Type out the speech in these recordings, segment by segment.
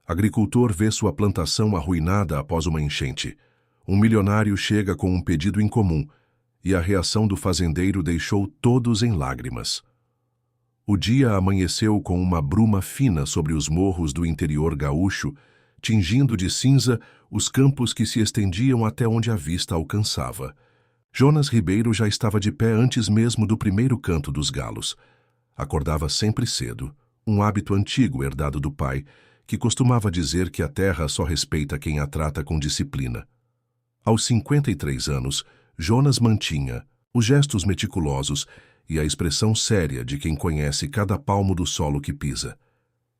Agricultor vê sua plantação arruinada após uma enchente. Um milionário chega com um pedido incomum, e a reação do fazendeiro deixou todos em lágrimas. O dia amanheceu com uma bruma fina sobre os morros do interior gaúcho, tingindo de cinza os campos que se estendiam até onde a vista alcançava. Jonas Ribeiro já estava de pé antes mesmo do primeiro canto dos galos. Acordava sempre cedo, um hábito antigo herdado do pai, que costumava dizer que a terra só respeita quem a trata com disciplina. Aos 53 anos, Jonas mantinha os gestos meticulosos e a expressão séria de quem conhece cada palmo do solo que pisa.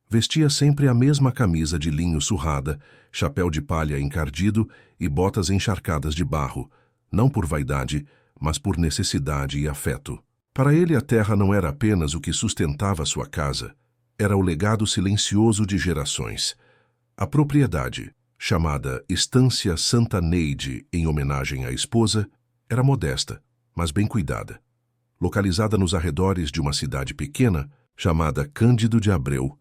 Vestia sempre a mesma camisa de linho surrada, chapéu de palha encardido e botas encharcadas de barro, não por vaidade, mas por necessidade e afeto. Para ele a terra não era apenas o que sustentava sua casa, era o legado silencioso de gerações. A propriedade, chamada Estância Santa Neide em homenagem à esposa, era modesta, mas bem cuidada. Localizada nos arredores de uma cidade pequena, chamada Cândido de Abreu,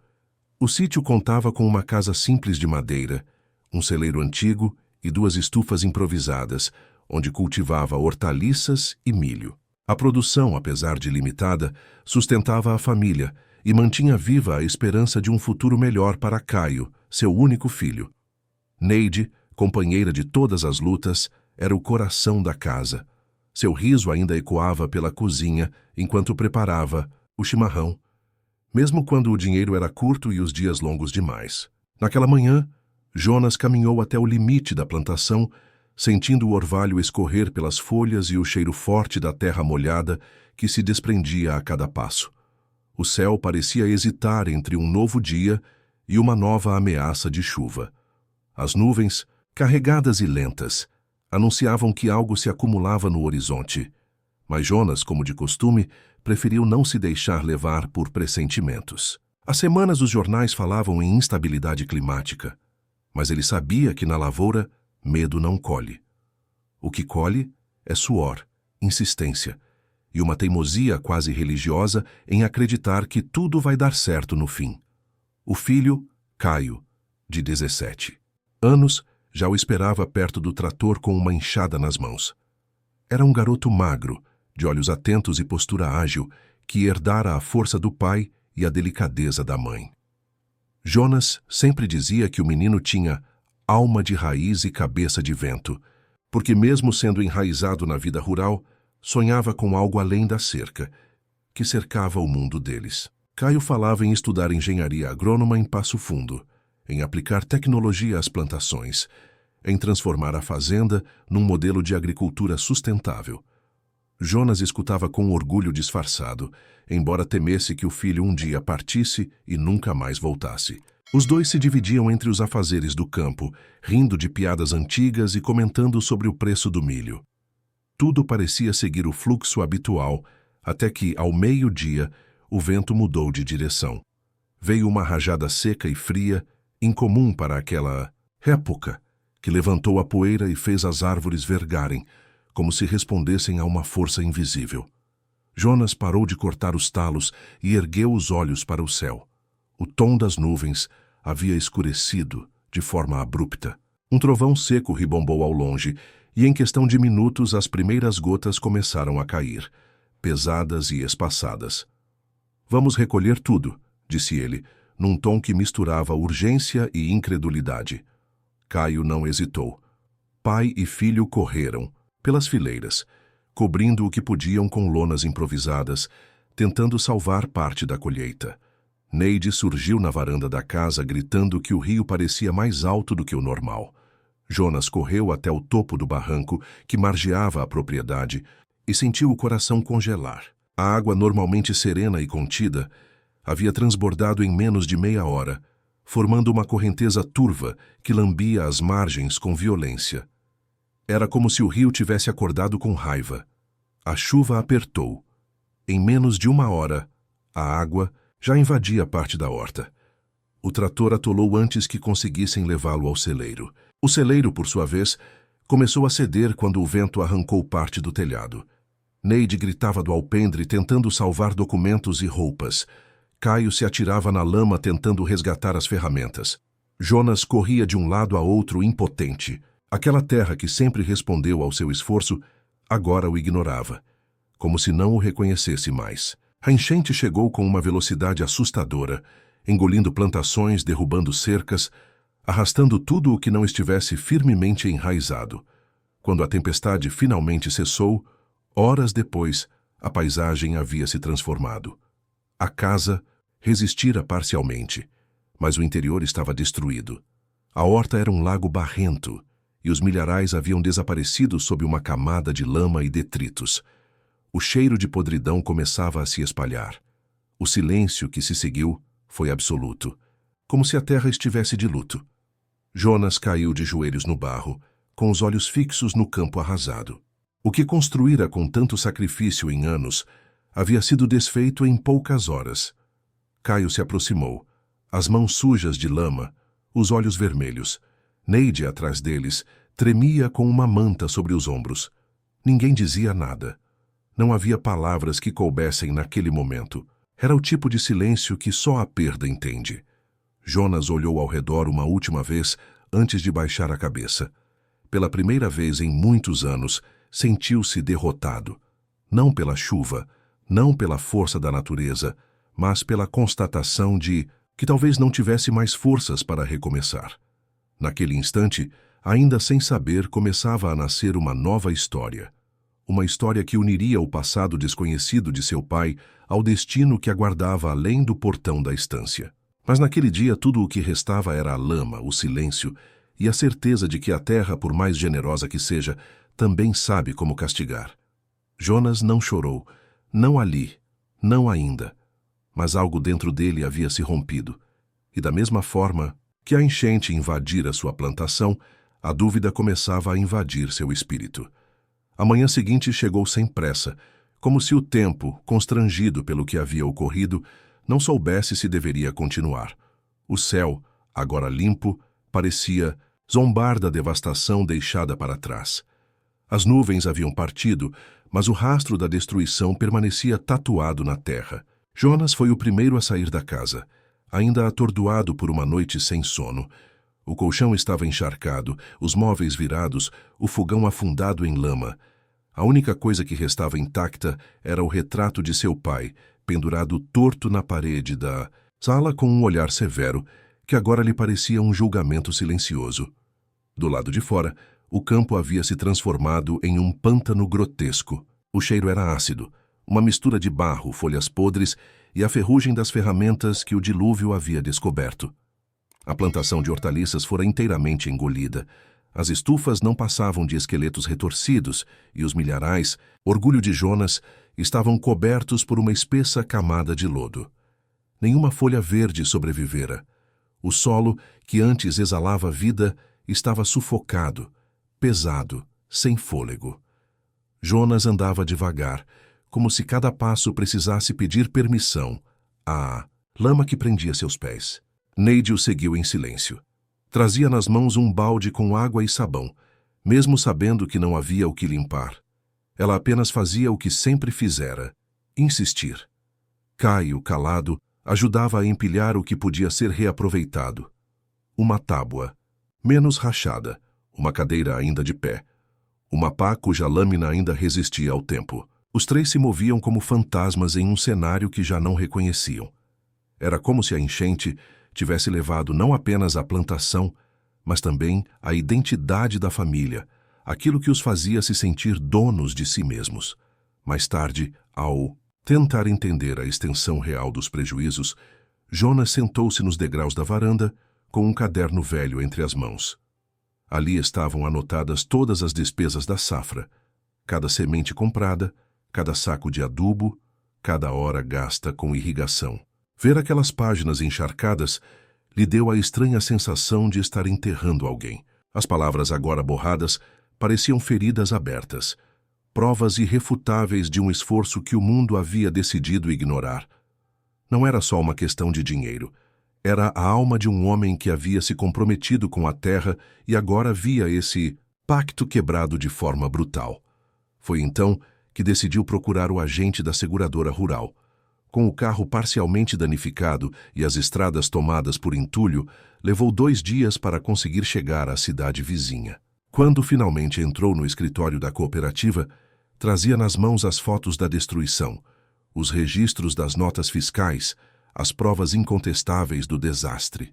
o sítio contava com uma casa simples de madeira, um celeiro antigo e 2 estufas improvisadas, onde cultivava hortaliças e milho. A produção, apesar de limitada, sustentava a família e mantinha viva a esperança de um futuro melhor para Caio, seu único filho. Neide, companheira de todas as lutas, era o coração da casa. Seu riso ainda ecoava pela cozinha enquanto preparava o chimarrão, mesmo quando o dinheiro era curto e os dias longos demais. Naquela manhã, Jonas caminhou até o limite da plantação, sentindo o orvalho escorrer pelas folhas e o cheiro forte da terra molhada que se desprendia a cada passo. O céu parecia hesitar entre um novo dia e uma nova ameaça de chuva. As nuvens, carregadas e lentas, anunciavam que algo se acumulava no horizonte. Mas Jonas, como de costume, preferiu não se deixar levar por pressentimentos. Há semanas os jornais falavam em instabilidade climática, mas ele sabia que na lavoura medo não colhe. O que colhe é suor, insistência e uma teimosia quase religiosa em acreditar que tudo vai dar certo no fim. O filho, Caio, de 17 anos, já o esperava perto do trator com uma enxada nas mãos. Era um garoto magro, de olhos atentos e postura ágil, que herdara a força do pai e a delicadeza da mãe. Jonas sempre dizia que o menino tinha alma de raiz e cabeça de vento, porque mesmo sendo enraizado na vida rural, sonhava com algo além da cerca, que cercava o mundo deles. Caio falava em estudar engenharia agrônoma em Passo Fundo, em aplicar tecnologia às plantações, em transformar a fazenda num modelo de agricultura sustentável. Jonas escutava com orgulho disfarçado, embora temesse que o filho um dia partisse e nunca mais voltasse. Os dois se dividiam entre os afazeres do campo, rindo de piadas antigas e comentando sobre o preço do milho. Tudo parecia seguir o fluxo habitual, até que, ao meio-dia, o vento mudou de direção. Veio uma rajada seca e fria, incomum para aquela época, que levantou a poeira e fez as árvores vergarem, como se respondessem a uma força invisível. Jonas parou de cortar os talos e ergueu os olhos para o céu. O tom das nuvens havia escurecido de forma abrupta. Um trovão seco ribombou ao longe, e em questão de minutos as primeiras gotas começaram a cair, pesadas e espaçadas. "Vamos recolher tudo", disse ele, num tom que misturava urgência e incredulidade. Caio não hesitou. Pai e filho correram, pelas fileiras, cobrindo o que podiam com lonas improvisadas, tentando salvar parte da colheita. Neide surgiu na varanda da casa gritando que o rio parecia mais alto do que o normal. Jonas correu até o topo do barranco que margeava a propriedade e sentiu o coração congelar. A água, normalmente serena e contida, havia transbordado em menos de meia hora, formando uma correnteza turva que lambia as margens com violência. Era como se o rio tivesse acordado com raiva. A chuva apertou. Em menos de uma hora, a água já invadia parte da horta. O trator atolou antes que conseguissem levá-lo ao celeiro. O celeiro, por sua vez, começou a ceder quando o vento arrancou parte do telhado. Neide gritava do alpendre tentando salvar documentos e roupas. Caio se atirava na lama tentando resgatar as ferramentas. Jonas corria de um lado a outro impotente. Aquela terra que sempre respondeu ao seu esforço, agora o ignorava, como se não o reconhecesse mais. A enchente chegou com uma velocidade assustadora, engolindo plantações, derrubando cercas, arrastando tudo o que não estivesse firmemente enraizado. Quando a tempestade finalmente cessou, horas depois, a paisagem havia se transformado. A casa resistira parcialmente, mas o interior estava destruído. A horta era um lago barrento, e os milharais haviam desaparecido sob uma camada de lama e detritos. O cheiro de podridão começava a se espalhar. O silêncio que se seguiu foi absoluto, como se a terra estivesse de luto. Jonas caiu de joelhos no barro, com os olhos fixos no campo arrasado. O que construíra com tanto sacrifício em anos havia sido desfeito em poucas horas. Caio se aproximou, as mãos sujas de lama, os olhos vermelhos. Neide, atrás deles, tremia com uma manta sobre os ombros. Ninguém dizia nada. Não havia palavras que coubessem naquele momento. Era o tipo de silêncio que só a perda entende. Jonas olhou ao redor uma última vez antes de baixar a cabeça. Pela primeira vez em muitos anos, sentiu-se derrotado. Não pela chuva, não pela força da natureza, mas pela constatação de que talvez não tivesse mais forças para recomeçar. Naquele instante, ainda sem saber, começava a nascer uma nova história. Uma história que uniria o passado desconhecido de seu pai ao destino que aguardava além do portão da estância. Mas naquele dia tudo o que restava era a lama, o silêncio e a certeza de que a terra, por mais generosa que seja, também sabe como castigar. Jonas não chorou, não ali, não ainda, mas algo dentro dele havia se rompido. E da mesma forma que a enchente invadira sua plantação, a dúvida começava a invadir seu espírito. A manhã seguinte chegou sem pressa, como se o tempo, constrangido pelo que havia ocorrido, não soubesse se deveria continuar. O céu, agora limpo, parecia zombar da devastação deixada para trás. As nuvens haviam partido, mas o rastro da destruição permanecia tatuado na terra. Jonas foi o primeiro a sair da casa, ainda atordoado por uma noite sem sono. O colchão estava encharcado, os móveis virados, o fogão afundado em lama. A única coisa que restava intacta era o retrato de seu pai, pendurado torto na parede da sala com um olhar severo, que agora lhe parecia um julgamento silencioso. Do lado de fora, o campo havia se transformado em um pântano grotesco. O cheiro era ácido, uma mistura de barro, folhas podres e a ferrugem das ferramentas que o dilúvio havia descoberto. A plantação de hortaliças fora inteiramente engolida. As estufas não passavam de esqueletos retorcidos e os milharais, orgulho de Jonas, estavam cobertos por uma espessa camada de lodo. Nenhuma folha verde sobrevivera. O solo, que antes exalava vida, estava sufocado, pesado, sem fôlego. Jonas andava devagar, como se cada passo precisasse pedir permissão à lama que prendia seus pés. Neide o seguiu em silêncio. Trazia nas mãos um balde com água e sabão, mesmo sabendo que não havia o que limpar. Ela apenas fazia o que sempre fizera, insistir. Caio, calado, ajudava a empilhar o que podia ser reaproveitado. Uma tábua, menos rachada, uma cadeira ainda de pé, uma pá cuja lâmina ainda resistia ao tempo. Os três se moviam como fantasmas em um cenário que já não reconheciam. Era como se a enchente tivesse levado não apenas a plantação, mas também a identidade da família, aquilo que os fazia se sentir donos de si mesmos. Mais tarde, ao tentar entender a extensão real dos prejuízos, Jonas sentou-se nos degraus da varanda com um caderno velho entre as mãos. Ali estavam anotadas todas as despesas da safra, cada semente comprada, cada saco de adubo, cada hora gasta com irrigação. Ver aquelas páginas encharcadas lhe deu a estranha sensação de estar enterrando alguém. As palavras agora borradas pareciam feridas abertas, provas irrefutáveis de um esforço que o mundo havia decidido ignorar. Não era só uma questão de dinheiro. Era a alma de um homem que havia se comprometido com a terra e agora via esse pacto quebrado de forma brutal. Foi então que decidiu procurar o agente da seguradora rural. Com o carro parcialmente danificado e as estradas tomadas por entulho, levou 2 dias para conseguir chegar à cidade vizinha. Quando finalmente entrou no escritório da cooperativa, trazia nas mãos as fotos da destruição, os registros das notas fiscais, as provas incontestáveis do desastre.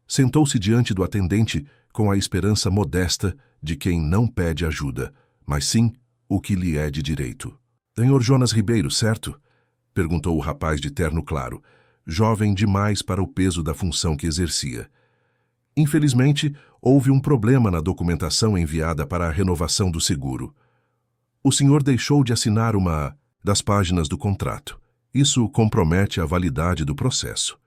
Sentou-se diante do atendente com a esperança modesta de quem não pede ajuda, mas sim o que lhe é de direito. Senhor Jonas Ribeiro, certo? Perguntou o rapaz de terno claro, jovem demais para o peso da função que exercia. Infelizmente, houve um problema na documentação enviada para a renovação do seguro. O senhor deixou de assinar uma das páginas do contrato. Isso compromete a validade do processo.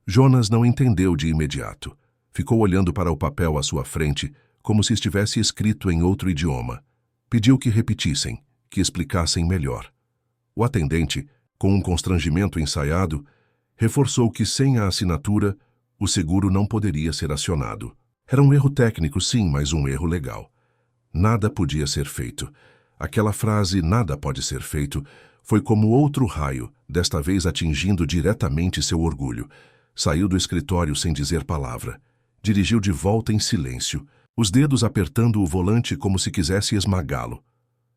Jonas não entendeu de imediato. Ficou olhando para o papel à sua frente, como se estivesse escrito em outro idioma. Pediu que repetissem, que explicassem melhor. O atendente, com um constrangimento ensaiado, reforçou que sem a assinatura, o seguro não poderia ser acionado. Era um erro técnico, sim, mas um erro legal. Nada podia ser feito. Aquela frase, nada pode ser feito, foi como outro raio, desta vez atingindo diretamente seu orgulho. Saiu do escritório sem dizer palavra. Dirigiu de volta em silêncio, os dedos apertando o volante como se quisesse esmagá-lo.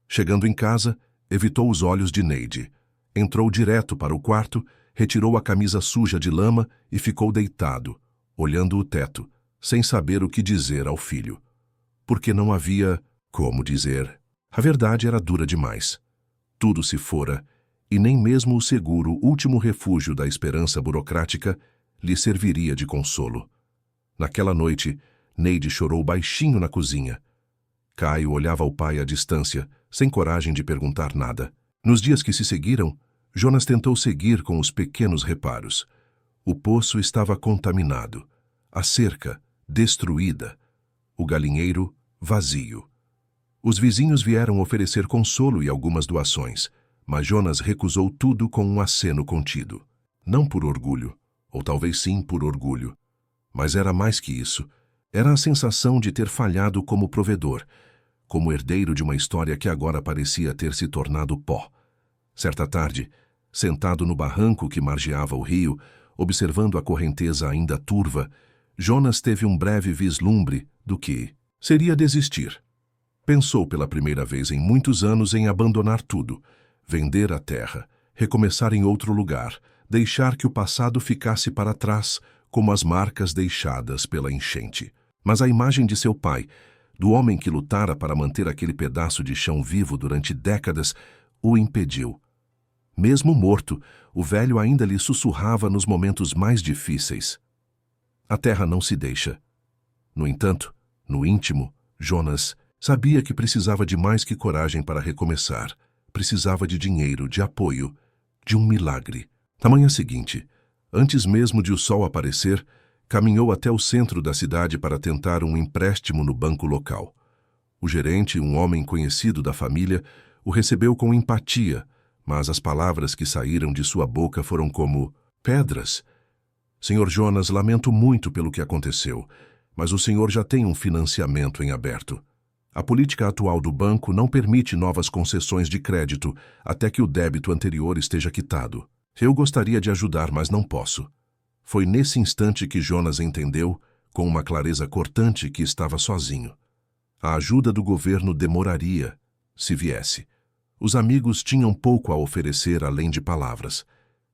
Chegando em casa, evitou os olhos de Neide. Entrou direto para o quarto, retirou a camisa suja de lama e ficou deitado, olhando o teto, sem saber o que dizer ao filho. Porque não havia como dizer. A verdade era dura demais. Tudo se fora, e nem mesmo o seguro, último refúgio da esperança burocrática, lhe serviria de consolo. Naquela noite, Neide chorou baixinho na cozinha. Caio olhava o pai à distância, sem coragem de perguntar nada. Nos dias que se seguiram, Jonas tentou seguir com os pequenos reparos. O poço estava contaminado, a cerca destruída, o galinheiro vazio. Os vizinhos vieram oferecer consolo e algumas doações, mas Jonas recusou tudo com um aceno contido. Não por orgulho, ou talvez sim por orgulho. Mas era mais que isso. Era a sensação de ter falhado como provedor, como herdeiro de uma história que agora parecia ter se tornado pó. Certa tarde, sentado no barranco que margeava o rio, observando a correnteza ainda turva, Jonas teve um breve vislumbre do que seria desistir. Pensou pela primeira vez em muitos anos em abandonar tudo, vender a terra, recomeçar em outro lugar, deixar que o passado ficasse para trás, como as marcas deixadas pela enchente. Mas a imagem de seu pai, do homem que lutara para manter aquele pedaço de chão vivo durante décadas, o impediu. Mesmo morto, o velho ainda lhe sussurrava nos momentos mais difíceis. A terra não se deixa. No entanto, no íntimo, Jonas sabia que precisava de mais que coragem para recomeçar. Precisava de dinheiro, de apoio, de um milagre. Na manhã seguinte, antes mesmo de o sol aparecer, caminhou até o centro da cidade para tentar um empréstimo no banco local. O gerente, um homem conhecido da família, o recebeu com empatia, mas as palavras que saíram de sua boca foram como pedras. Senhor Jonas, lamento muito pelo que aconteceu, mas o senhor já tem um financiamento em aberto. A política atual do banco não permite novas concessões de crédito até que o débito anterior esteja quitado. Eu gostaria de ajudar, mas não posso. Foi nesse instante que Jonas entendeu, com uma clareza cortante, que estava sozinho. A ajuda do governo demoraria, se viesse. Os amigos tinham pouco a oferecer além de palavras.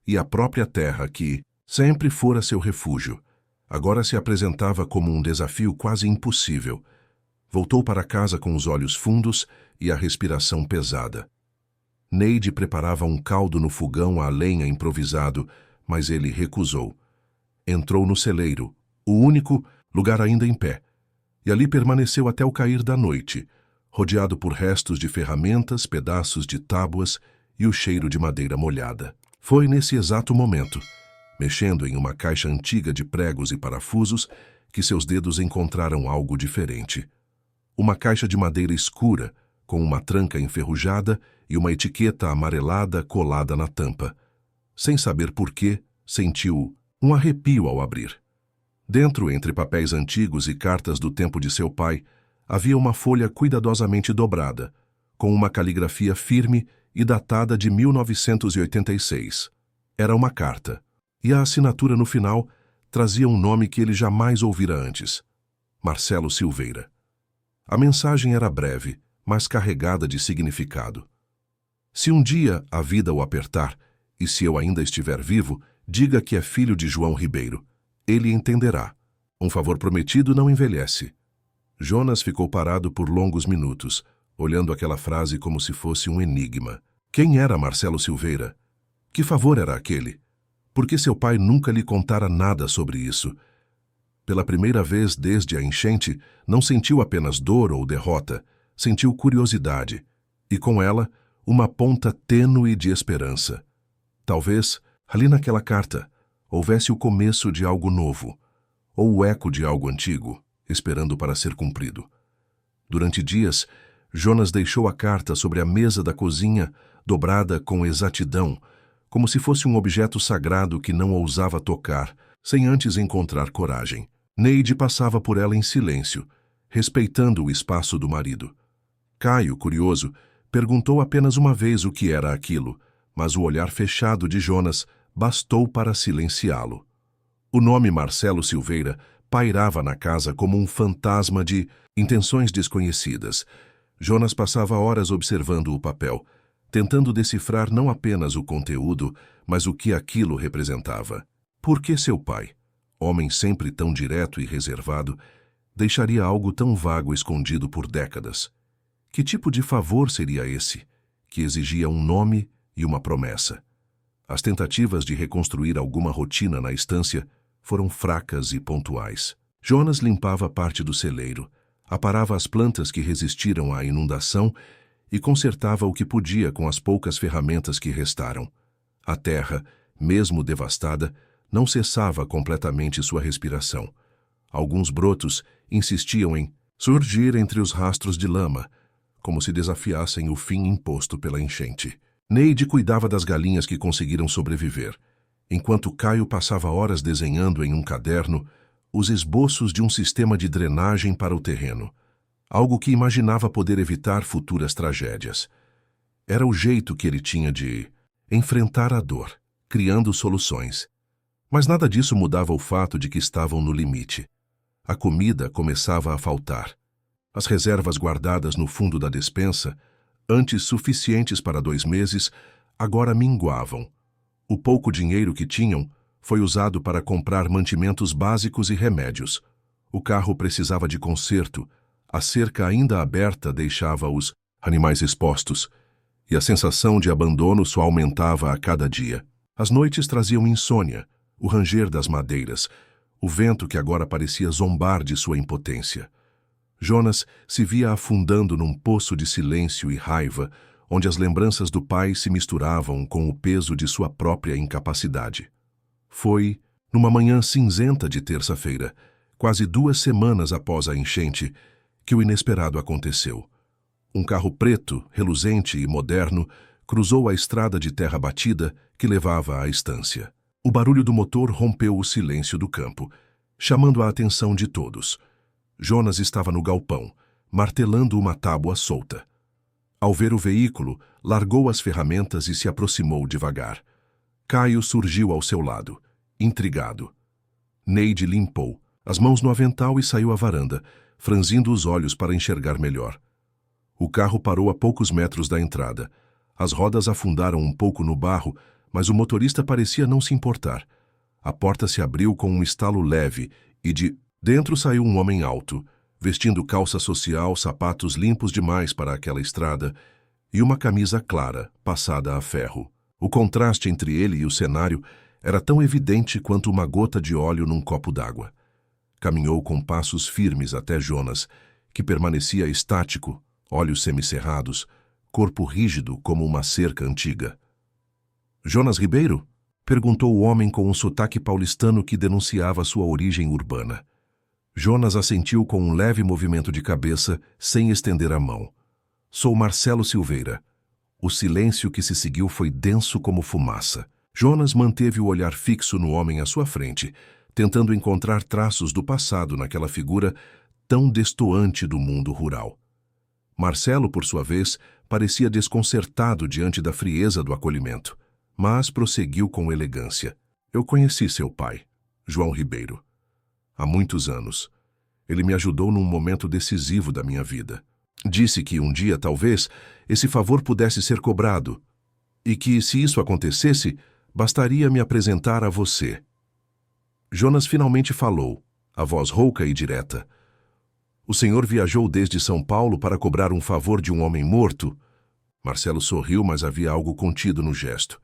E a própria terra, que sempre fora seu refúgio, agora se apresentava como um desafio quase impossível. Voltou para casa com os olhos fundos e a respiração pesada. Neide preparava um caldo no fogão a lenha improvisado, mas ele recusou. Entrou no celeiro, o único lugar ainda em pé, e ali permaneceu até o cair da noite, rodeado por restos de ferramentas, pedaços de tábuas e o cheiro de madeira molhada. Foi nesse exato momento, mexendo em uma caixa antiga de pregos e parafusos, que seus dedos encontraram algo diferente. Uma caixa de madeira escura, com uma tranca enferrujada e uma etiqueta amarelada colada na tampa. Sem saber por quê, sentiu um arrepio ao abrir. Dentro, entre papéis antigos e cartas do tempo de seu pai, havia uma folha cuidadosamente dobrada, com uma caligrafia firme e datada de 1986. Era uma carta, e a assinatura no final trazia um nome que ele jamais ouvira antes: Marcelo Silveira. A mensagem era breve, mas carregada de significado. Se um dia a vida o apertar, e se eu ainda estiver vivo, diga que é filho de João Ribeiro. Ele entenderá. Um favor prometido não envelhece. Jonas ficou parado por longos minutos, olhando aquela frase como se fosse um enigma. Quem era Marcelo Silveira? Que favor era aquele? Por que seu pai nunca lhe contara nada sobre isso? Pela primeira vez desde a enchente, não sentiu apenas dor ou derrota, sentiu curiosidade, e com ela, uma ponta tênue de esperança. Talvez, ali naquela carta, houvesse o começo de algo novo, ou o eco de algo antigo, esperando para ser cumprido. Durante dias, Jonas deixou a carta sobre a mesa da cozinha, dobrada com exatidão, como se fosse um objeto sagrado que não ousava tocar, sem antes encontrar coragem. Neide passava por ela em silêncio, respeitando o espaço do marido. Caio, curioso, perguntou apenas uma vez o que era aquilo, mas o olhar fechado de Jonas bastou para silenciá-lo. O nome Marcelo Silveira pairava na casa como um fantasma de intenções desconhecidas. Jonas passava horas observando o papel, tentando decifrar não apenas o conteúdo, mas o que aquilo representava. Por que seu pai, homem sempre tão direto e reservado, deixaria algo tão vago escondido por décadas? Que tipo de favor seria esse, que exigia um nome e uma promessa? As tentativas de reconstruir alguma rotina na estância foram fracas e pontuais. Jonas limpava parte do celeiro, aparava as plantas que resistiram à inundação e consertava o que podia com as poucas ferramentas que restaram. A terra, mesmo devastada, não cessava completamente sua respiração. Alguns brotos insistiam em surgir entre os rastros de lama, como se desafiassem o fim imposto pela enchente. Neide cuidava das galinhas que conseguiram sobreviver, enquanto Caio passava horas desenhando em um caderno os esboços de um sistema de drenagem para o terreno, algo que imaginava poder evitar futuras tragédias. Era o jeito que ele tinha de enfrentar a dor, criando soluções. Mas nada disso mudava o fato de que estavam no limite. A comida começava a faltar. As reservas guardadas no fundo da despensa, antes suficientes para 2 meses, agora minguavam. O pouco dinheiro que tinham foi usado para comprar mantimentos básicos e remédios. O carro precisava de conserto, a cerca ainda aberta deixava os animais expostos, e a sensação de abandono só aumentava a cada dia. As noites traziam insônia, o ranger das madeiras, o vento que agora parecia zombar de sua impotência. Jonas se via afundando num poço de silêncio e raiva, onde as lembranças do pai se misturavam com o peso de sua própria incapacidade. Foi, numa manhã cinzenta de terça-feira, quase 2 semanas após a enchente, que o inesperado aconteceu. Um carro preto, reluzente e moderno cruzou a estrada de terra batida que levava à estância. O barulho do motor rompeu o silêncio do campo, chamando a atenção de todos. Jonas estava no galpão, martelando uma tábua solta. Ao ver o veículo, largou as ferramentas e se aproximou devagar. Caio surgiu ao seu lado, intrigado. Neide limpou as mãos no avental e saiu à varanda, franzindo os olhos para enxergar melhor. O carro parou a poucos metros da entrada. As rodas afundaram um pouco no barro, mas o motorista parecia não se importar. A porta se abriu com um estalo leve e de dentro saiu um homem alto, vestindo calça social, sapatos limpos demais para aquela estrada e uma camisa clara, passada a ferro. O contraste entre ele e o cenário era tão evidente quanto uma gota de óleo num copo d'água. Caminhou com passos firmes até Jonas, que permanecia estático, olhos semicerrados, corpo rígido como uma cerca antiga. «Jonas Ribeiro?» perguntou o homem com um sotaque paulistano que denunciava sua origem urbana. Jonas assentiu com um leve movimento de cabeça, sem estender a mão. «Sou Marcelo Silveira». O silêncio que se seguiu foi denso como fumaça. Jonas manteve o olhar fixo no homem à sua frente, tentando encontrar traços do passado naquela figura tão destoante do mundo rural. Marcelo, por sua vez, parecia desconcertado diante da frieza do acolhimento. mas prosseguiu com elegância. Eu conheci seu pai, João Ribeiro, há muitos anos. Ele me ajudou num momento decisivo da minha vida. Disse que um dia, talvez, esse favor pudesse ser cobrado, e que, se isso acontecesse, bastaria me apresentar a você. Jonas finalmente falou, a voz rouca e direta. O senhor viajou desde São Paulo para cobrar um favor de um homem morto? Marcelo sorriu, mas havia algo contido no gesto.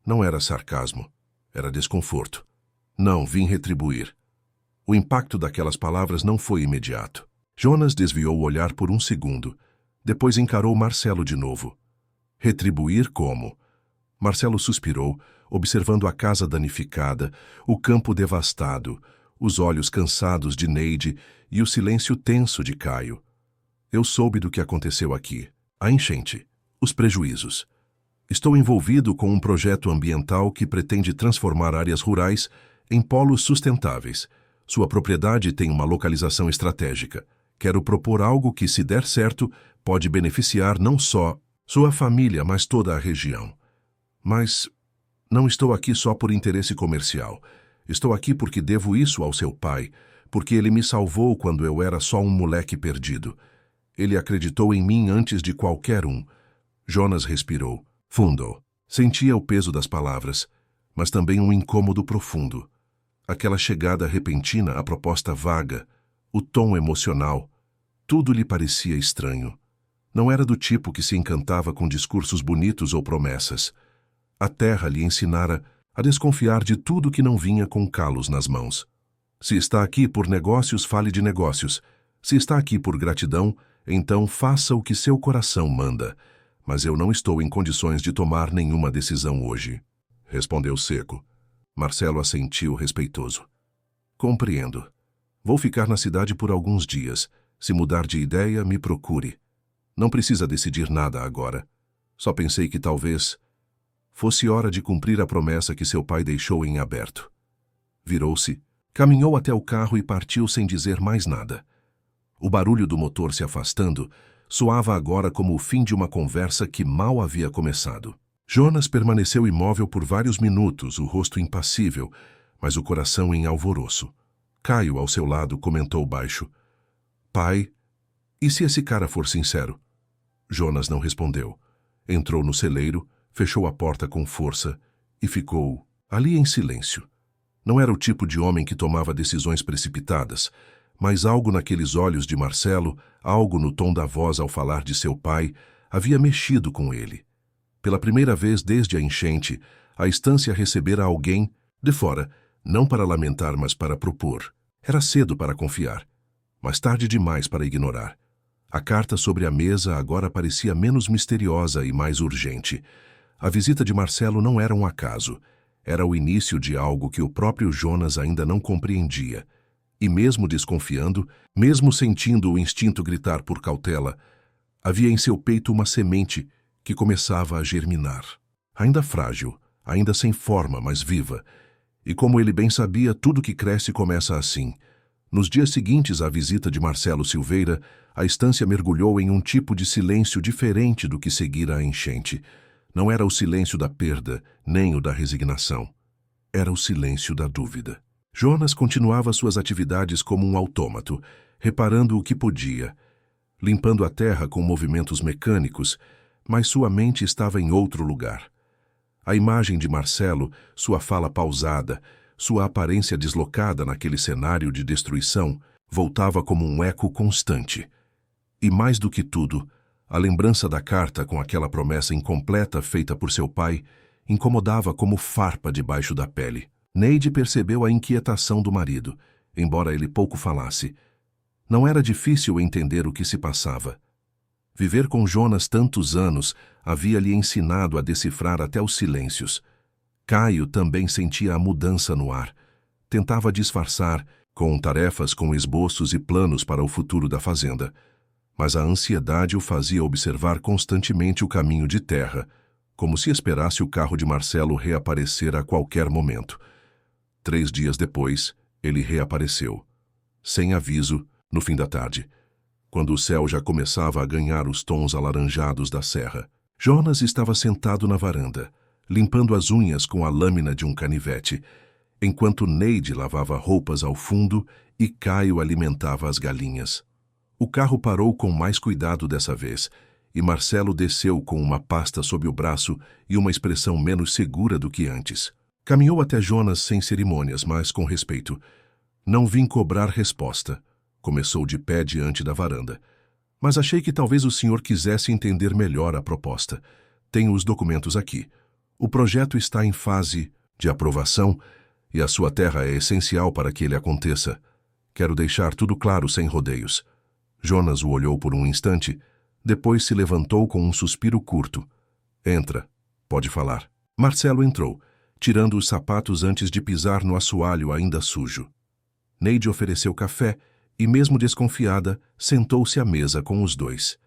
Não era sarcasmo, era desconforto. Não, vim retribuir. O impacto daquelas palavras não foi imediato. Jonas desviou o olhar por um segundo. Depois encarou Marcelo de novo. Retribuir como? Marcelo suspirou, observando a casa danificada, o campo devastado, os olhos cansados de Neide e o silêncio tenso de Caio. Eu soube do que aconteceu aqui. A enchente. Os prejuízos. Estou envolvido com um projeto ambiental que pretende transformar áreas rurais em polos sustentáveis. Sua propriedade tem uma localização estratégica. Quero propor algo que, se der certo, pode beneficiar não só sua família, mas toda a região. Mas não estou aqui só por interesse comercial. Estou aqui porque devo isso ao seu pai, porque ele me salvou quando eu era só um moleque perdido. Ele acreditou em mim antes de qualquer um. Jonas respirou fundo. Sentia o peso das palavras, mas também um incômodo profundo. Aquela chegada repentina, a proposta vaga, o tom emocional, tudo lhe parecia estranho. Não era do tipo que se encantava com discursos bonitos ou promessas. A terra lhe ensinara a desconfiar de tudo que não vinha com calos nas mãos. Se está aqui por negócios, fale de negócios. Se está aqui por gratidão, então faça o que seu coração manda. Mas eu não estou em condições de tomar nenhuma decisão hoje. Respondeu seco. Marcelo assentiu respeitoso. Compreendo. Vou ficar na cidade por alguns dias. Se mudar de ideia, me procure. Não precisa decidir nada agora. Só pensei que talvez fosse hora de cumprir a promessa que seu pai deixou em aberto. Virou-se, caminhou até o carro e partiu sem dizer mais nada. O barulho do motor se afastando soava agora como o fim de uma conversa que mal havia começado. Jonas permaneceu imóvel por vários minutos, o rosto impassível, mas o coração em alvoroço. Caio, ao seu lado, comentou baixo. Pai, e se esse cara for sincero? Jonas não respondeu. Entrou no celeiro, fechou a porta com força e ficou ali em silêncio. Não era o tipo de homem que tomava decisões precipitadas, mas algo naqueles olhos de Marcelo, algo no tom da voz ao falar de seu pai, havia mexido com ele. Pela primeira vez desde a enchente, a estância recebera alguém de fora, não para lamentar, mas para propor. Era cedo para confiar, mas tarde demais para ignorar. A carta sobre a mesa agora parecia menos misteriosa e mais urgente. A visita de Marcelo não era um acaso. Era o início de algo que o próprio Jonas ainda não compreendia. E mesmo desconfiando, mesmo sentindo o instinto gritar por cautela, havia em seu peito uma semente que começava a germinar. Ainda frágil, ainda sem forma, mas viva. E como ele bem sabia, tudo que cresce começa assim. Nos dias seguintes à visita de Marcelo Silveira, a estância mergulhou em um tipo de silêncio diferente do que seguira a enchente. Não era o silêncio da perda, nem o da resignação. Era o silêncio da dúvida. Jonas continuava suas atividades como um autômato, reparando o que podia, limpando a terra com movimentos mecânicos, mas sua mente estava em outro lugar. A imagem de Marcelo, sua fala pausada, sua aparência deslocada naquele cenário de destruição, voltava como um eco constante. E mais do que tudo, a lembrança da carta com aquela promessa incompleta feita por seu pai incomodava como farpa debaixo da pele. Neide percebeu a inquietação do marido, embora ele pouco falasse. Não era difícil entender o que se passava. Viver com Jonas tantos anos havia-lhe ensinado a decifrar até os silêncios. Caio também sentia a mudança no ar. Tentava disfarçar, com tarefas, com esboços e planos para o futuro da fazenda. Mas a ansiedade o fazia observar constantemente o caminho de terra, como se esperasse o carro de Marcelo reaparecer a qualquer momento. 3 dias depois, ele reapareceu. Sem aviso, no fim da tarde, quando o céu já começava a ganhar os tons alaranjados da serra. Jonas estava sentado na varanda, limpando as unhas com a lâmina de um canivete, enquanto Neide lavava roupas ao fundo e Caio alimentava as galinhas. O carro parou com mais cuidado dessa vez, e Marcelo desceu com uma pasta sob o braço e uma expressão menos segura do que antes. Caminhou até Jonas sem cerimônias, mas com respeito. Não vim cobrar resposta. Começou de pé diante da varanda. Mas achei que talvez o senhor quisesse entender melhor a proposta. Tenho os documentos aqui. O projeto está em fase de aprovação e a sua terra é essencial para que ele aconteça. Quero deixar tudo claro sem rodeios. Jonas o olhou por um instante, depois se levantou com um suspiro curto. Entra. Pode falar. Marcelo entrou, tirando os sapatos antes de pisar no assoalho ainda sujo. Neide ofereceu café e, mesmo desconfiada, sentou-se à mesa com os dois.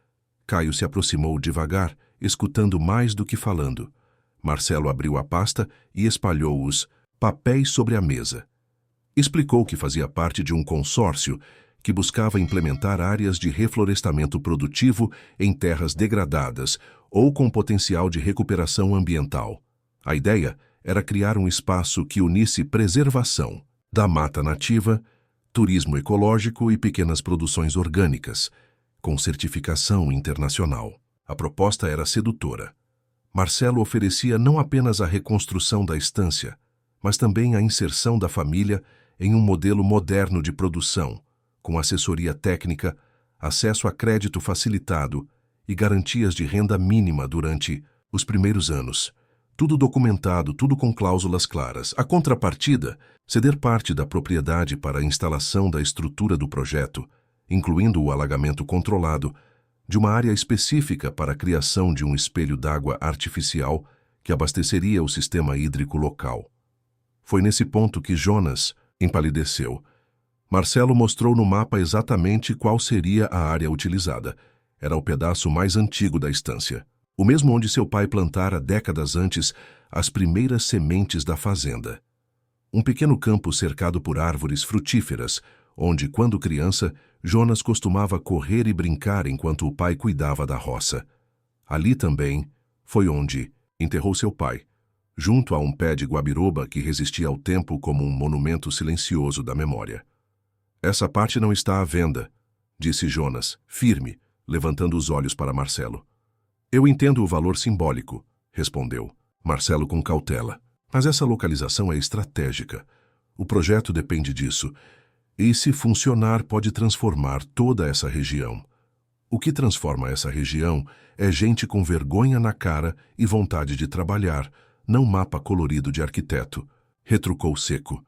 Caio se aproximou devagar, escutando mais do que falando. Marcelo abriu a pasta e espalhou os papéis sobre a mesa. Explicou que fazia parte de um consórcio que buscava implementar áreas de reflorestamento produtivo em terras degradadas ou com potencial de recuperação ambiental. A ideia era criar um espaço que unisse preservação da mata nativa, turismo ecológico e pequenas produções orgânicas, com certificação internacional. A proposta era sedutora. Marcelo oferecia não apenas a reconstrução da estância, mas também a inserção da família em um modelo moderno de produção, com assessoria técnica, acesso a crédito facilitado e garantias de renda mínima durante os primeiros anos. Tudo documentado, tudo com cláusulas claras. A contrapartida, ceder parte da propriedade para a instalação da estrutura do projeto, incluindo o alagamento controlado, de uma área específica para a criação de um espelho d'água artificial que abasteceria o sistema hídrico local. Foi nesse ponto que Jonas empalideceu. Marcelo mostrou no mapa exatamente qual seria a área utilizada. Era o pedaço mais antigo da estância, o mesmo onde seu pai plantara décadas antes as primeiras sementes da fazenda. Um pequeno campo cercado por árvores frutíferas, onde, quando criança, Jonas costumava correr e brincar enquanto o pai cuidava da roça. Ali também foi onde enterrou seu pai, junto a um pé de guabiroba que resistia ao tempo como um monumento silencioso da memória. Essa parte não está à venda, disse Jonas, firme, levantando os olhos para Marcelo. Eu entendo o valor simbólico, respondeu Marcelo com cautela. Mas essa localização é estratégica. O projeto depende disso. E se funcionar, pode transformar toda essa região. O que transforma essa região é gente com vergonha na cara e vontade de trabalhar, não mapa colorido de arquiteto. Retrucou seco.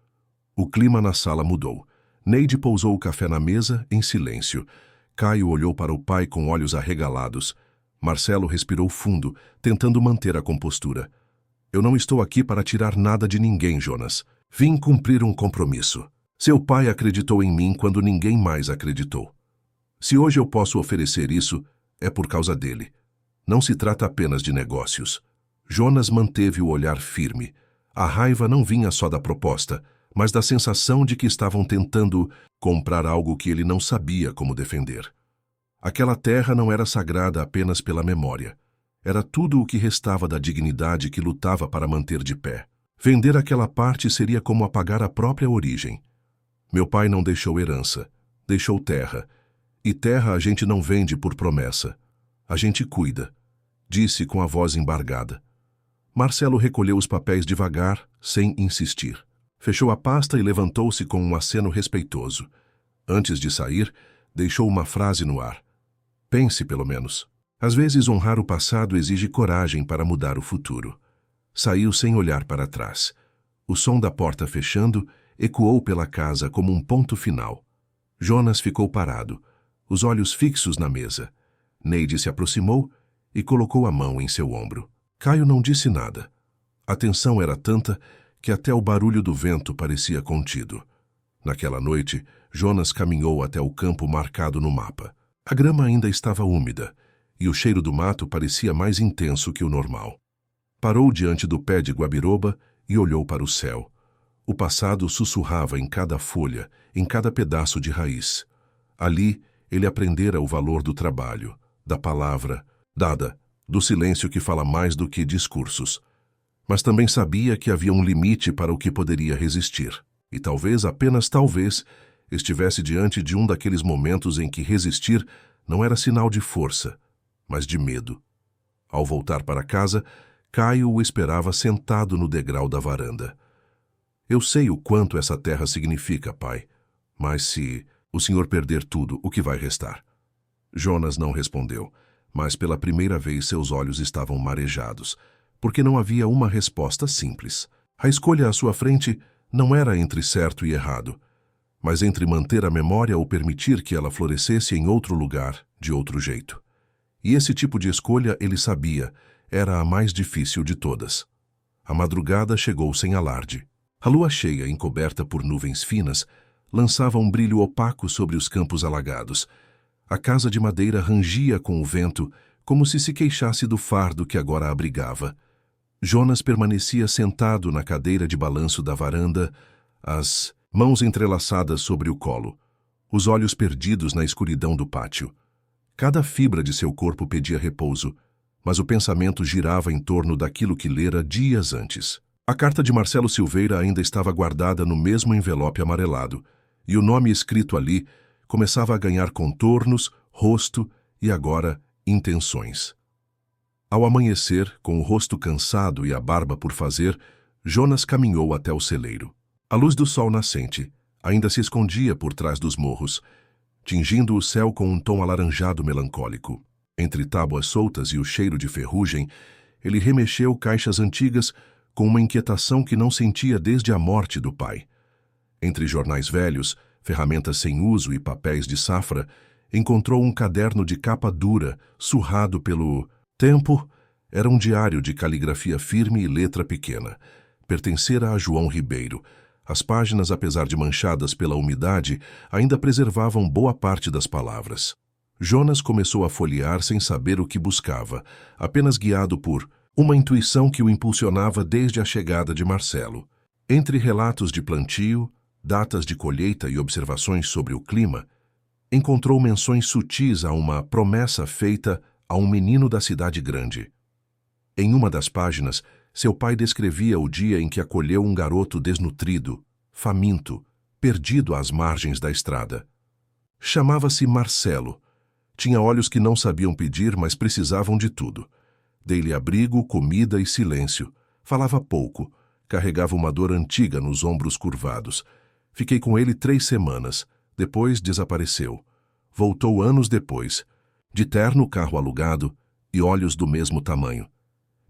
O clima na sala mudou. Neide pousou o café na mesa, em silêncio. Caio olhou para o pai com olhos arregalados. Marcelo respirou fundo, tentando manter a compostura. Eu não estou aqui para tirar nada de ninguém, Jonas. Vim cumprir um compromisso. Seu pai acreditou em mim quando ninguém mais acreditou. Se hoje eu posso oferecer isso, é por causa dele. Não se trata apenas de negócios. Jonas manteve o olhar firme. A raiva não vinha só da proposta, mas da sensação de que estavam tentando comprar algo que ele não sabia como defender. Aquela terra não era sagrada apenas pela memória. Era tudo o que restava da dignidade que lutava para manter de pé. Vender aquela parte seria como apagar a própria origem. Meu pai não deixou herança, deixou terra. E terra a gente não vende por promessa. A gente cuida, disse com a voz embargada. Marcelo recolheu os papéis devagar, sem insistir. Fechou a pasta e levantou-se com um aceno respeitoso. Antes de sair, deixou uma frase no ar. Pense, pelo menos. Às vezes, honrar o passado exige coragem para mudar o futuro. Saiu sem olhar para trás. O som da porta fechando ecoou pela casa como um ponto final. Jonas ficou parado, os olhos fixos na mesa. Neide se aproximou e colocou a mão em seu ombro. Caio não disse nada. A tensão era tanta que até o barulho do vento parecia contido. Naquela noite, Jonas caminhou até o campo marcado no mapa. A grama ainda estava úmida, e o cheiro do mato parecia mais intenso que o normal. Parou diante do pé de guabiroba e olhou para o céu. O passado sussurrava em cada folha, em cada pedaço de raiz. Ali, ele aprendera o valor do trabalho, da palavra dada, do silêncio que fala mais do que discursos. mas também sabia que havia um limite para o que poderia resistir. E talvez, apenas talvez, estivesse diante de um daqueles momentos em que resistir não era sinal de força, mas de medo. Ao voltar para casa, Caio o esperava sentado no degrau da varanda. Eu sei o quanto essa terra significa, pai, mas se o senhor perder tudo, o que vai restar? Jonas não respondeu, mas pela primeira vez seus olhos estavam marejados, porque não havia uma resposta simples. A escolha à sua frente não era entre certo e errado, mas entre manter a memória ou permitir que ela florescesse em outro lugar, de outro jeito. E esse tipo de escolha, ele sabia, era a mais difícil de todas. A madrugada chegou sem alarde. A lua cheia, encoberta por nuvens finas, lançava um brilho opaco sobre os campos alagados. A casa de madeira rangia com o vento, como se queixasse do fardo que agora a abrigava. Jonas permanecia sentado na cadeira de balanço da varanda, as mãos entrelaçadas sobre o colo, os olhos perdidos na escuridão do pátio. Cada fibra de seu corpo pedia repouso, mas o pensamento girava em torno daquilo que lera dias antes. A carta de Marcelo Silveira ainda estava guardada no mesmo envelope amarelado, e o nome escrito ali começava a ganhar contornos, rosto e agora intenções. Ao amanhecer, com o rosto cansado e a barba por fazer, Jonas caminhou até o celeiro. A luz do sol nascente ainda se escondia por trás dos morros, tingindo o céu com um tom alaranjado melancólico. Entre tábuas soltas e o cheiro de ferrugem, ele remexeu caixas antigas com uma inquietação que não sentia desde a morte do pai. Entre jornais velhos, ferramentas sem uso e papéis de safra, encontrou um caderno de capa dura, surrado pelo tempo. Era um diário de caligrafia firme e letra pequena. Pertencera a João Ribeiro. As páginas, apesar de manchadas pela umidade, ainda preservavam boa parte das palavras. Jonas começou a folhear sem saber o que buscava, apenas guiado por uma intuição que o impulsionava desde a chegada de Marcelo. Entre relatos de plantio, datas de colheita e observações sobre o clima, encontrou menções sutis a uma promessa feita a um menino da cidade grande. Em uma das páginas, seu pai descrevia o dia em que acolheu um garoto desnutrido, faminto, perdido às margens da estrada. Chamava-se Marcelo. Tinha olhos que não sabiam pedir, mas precisavam de tudo. Dei-lhe abrigo, comida e silêncio. Falava pouco. Carregava uma dor antiga nos ombros curvados. Fiquei com ele 3 semanas. Depois desapareceu. Voltou anos depois, de terno, carro alugado e olhos do mesmo tamanho.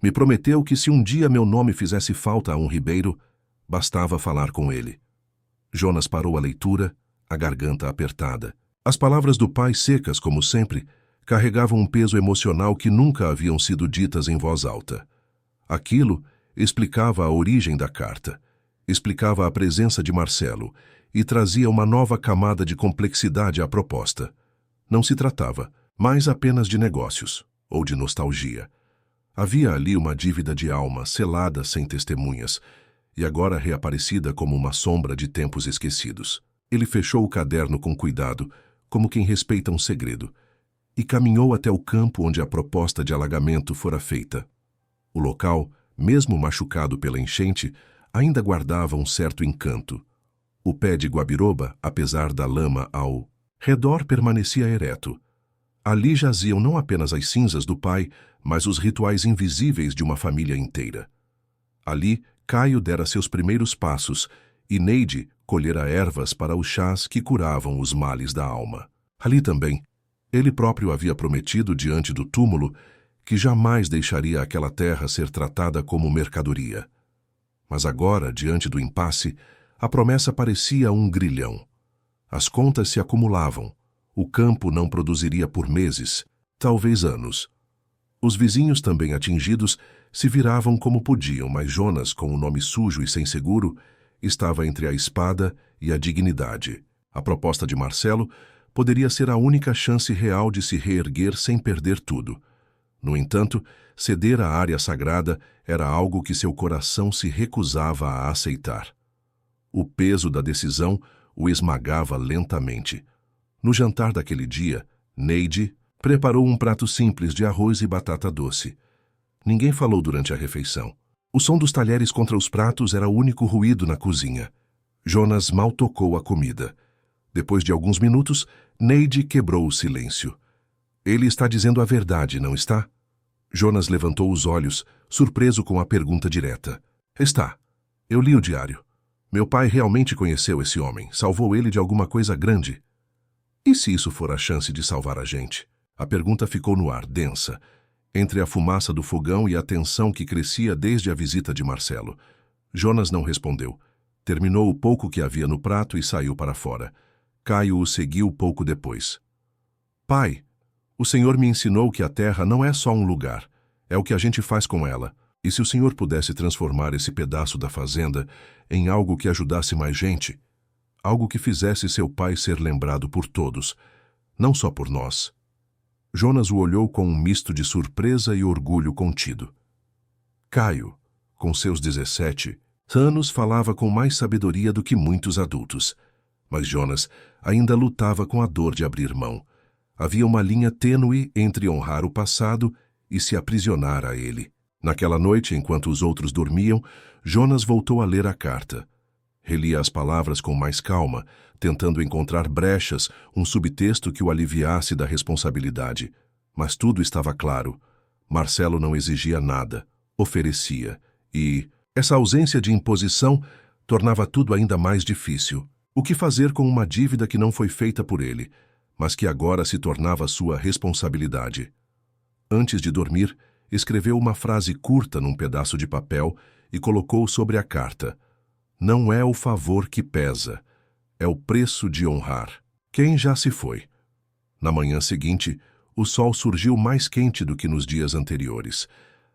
Me prometeu que se um dia meu nome fizesse falta a um ribeiro, bastava falar com ele. Jonas parou a leitura, a garganta apertada. As palavras do pai, secas como sempre, carregavam um peso emocional que nunca haviam sido ditas em voz alta. Aquilo explicava a origem da carta, explicava a presença de Marcelo e trazia uma nova camada de complexidade à proposta. Não se tratava mais apenas de negócios ou de nostalgia. Havia ali uma dívida de alma selada sem testemunhas e agora reaparecida como uma sombra de tempos esquecidos. Ele fechou o caderno com cuidado, como quem respeita um segredo, e caminhou até o campo onde a proposta de alagamento fora feita. O local, mesmo machucado pela enchente, ainda guardava um certo encanto. O pé de guabiroba, apesar da lama ao redor, permanecia ereto. Ali jaziam não apenas as cinzas do pai, mas os rituais invisíveis de uma família inteira. Ali, Caio dera seus primeiros passos e Neide colhera ervas para os chás que curavam os males da alma. Ali também, ele próprio havia prometido diante do túmulo que jamais deixaria aquela terra ser tratada como mercadoria. Mas agora, diante do impasse, a promessa parecia um grilhão. As contas se acumulavam. O campo não produziria por meses, talvez anos. Os vizinhos, também atingidos, se viravam como podiam, mas Jonas, com o nome sujo e sem seguro, estava entre a espada e a dignidade. A proposta de Marcelo poderia ser a única chance real de se reerguer sem perder tudo. No entanto, ceder à área sagrada era algo que seu coração se recusava a aceitar. O peso da decisão o esmagava lentamente. No jantar daquele dia, Neide preparou um prato simples de arroz e batata doce. Ninguém falou durante a refeição. O som dos talheres contra os pratos era o único ruído na cozinha. Jonas mal tocou a comida. Depois de alguns minutos, Neide quebrou o silêncio. Ele está dizendo a verdade, não está? Jonas levantou os olhos, surpreso com a pergunta direta. Está. Eu li o diário. Meu pai realmente conheceu esse homem, salvou ele de alguma coisa grande. E se isso for a chance de salvar a gente? A pergunta ficou no ar, densa, entre a fumaça do fogão e a tensão que crescia desde a visita de Marcelo. Jonas não respondeu. Terminou o pouco que havia no prato e saiu para fora. Caio o seguiu pouco depois. Pai, o Senhor me ensinou que a terra não é só um lugar, é o que a gente faz com ela. E se o Senhor pudesse transformar esse pedaço da fazenda em algo que ajudasse mais gente, algo que fizesse seu pai ser lembrado por todos, não só por nós. Jonas o olhou com um misto de surpresa e orgulho contido. Caio, com seus 17 anos, falava com mais sabedoria do que muitos adultos. Mas Jonas ainda lutava com a dor de abrir mão. Havia uma linha tênue entre honrar o passado e se aprisionar a ele. Naquela noite, enquanto os outros dormiam, Jonas voltou a ler a carta. Relia as palavras com mais calma, tentando encontrar brechas, um subtexto que o aliviasse da responsabilidade. Mas tudo estava claro. Marcelo não exigia nada, oferecia. E essa ausência de imposição tornava tudo ainda mais difícil. O que fazer com uma dívida que não foi feita por ele, mas que agora se tornava sua responsabilidade? Antes de dormir, escreveu uma frase curta num pedaço de papel e colocou sobre a carta. Não é o favor que pesa, é o preço de honrar. Quem já se foi? Na manhã seguinte, o sol surgiu mais quente do que nos dias anteriores.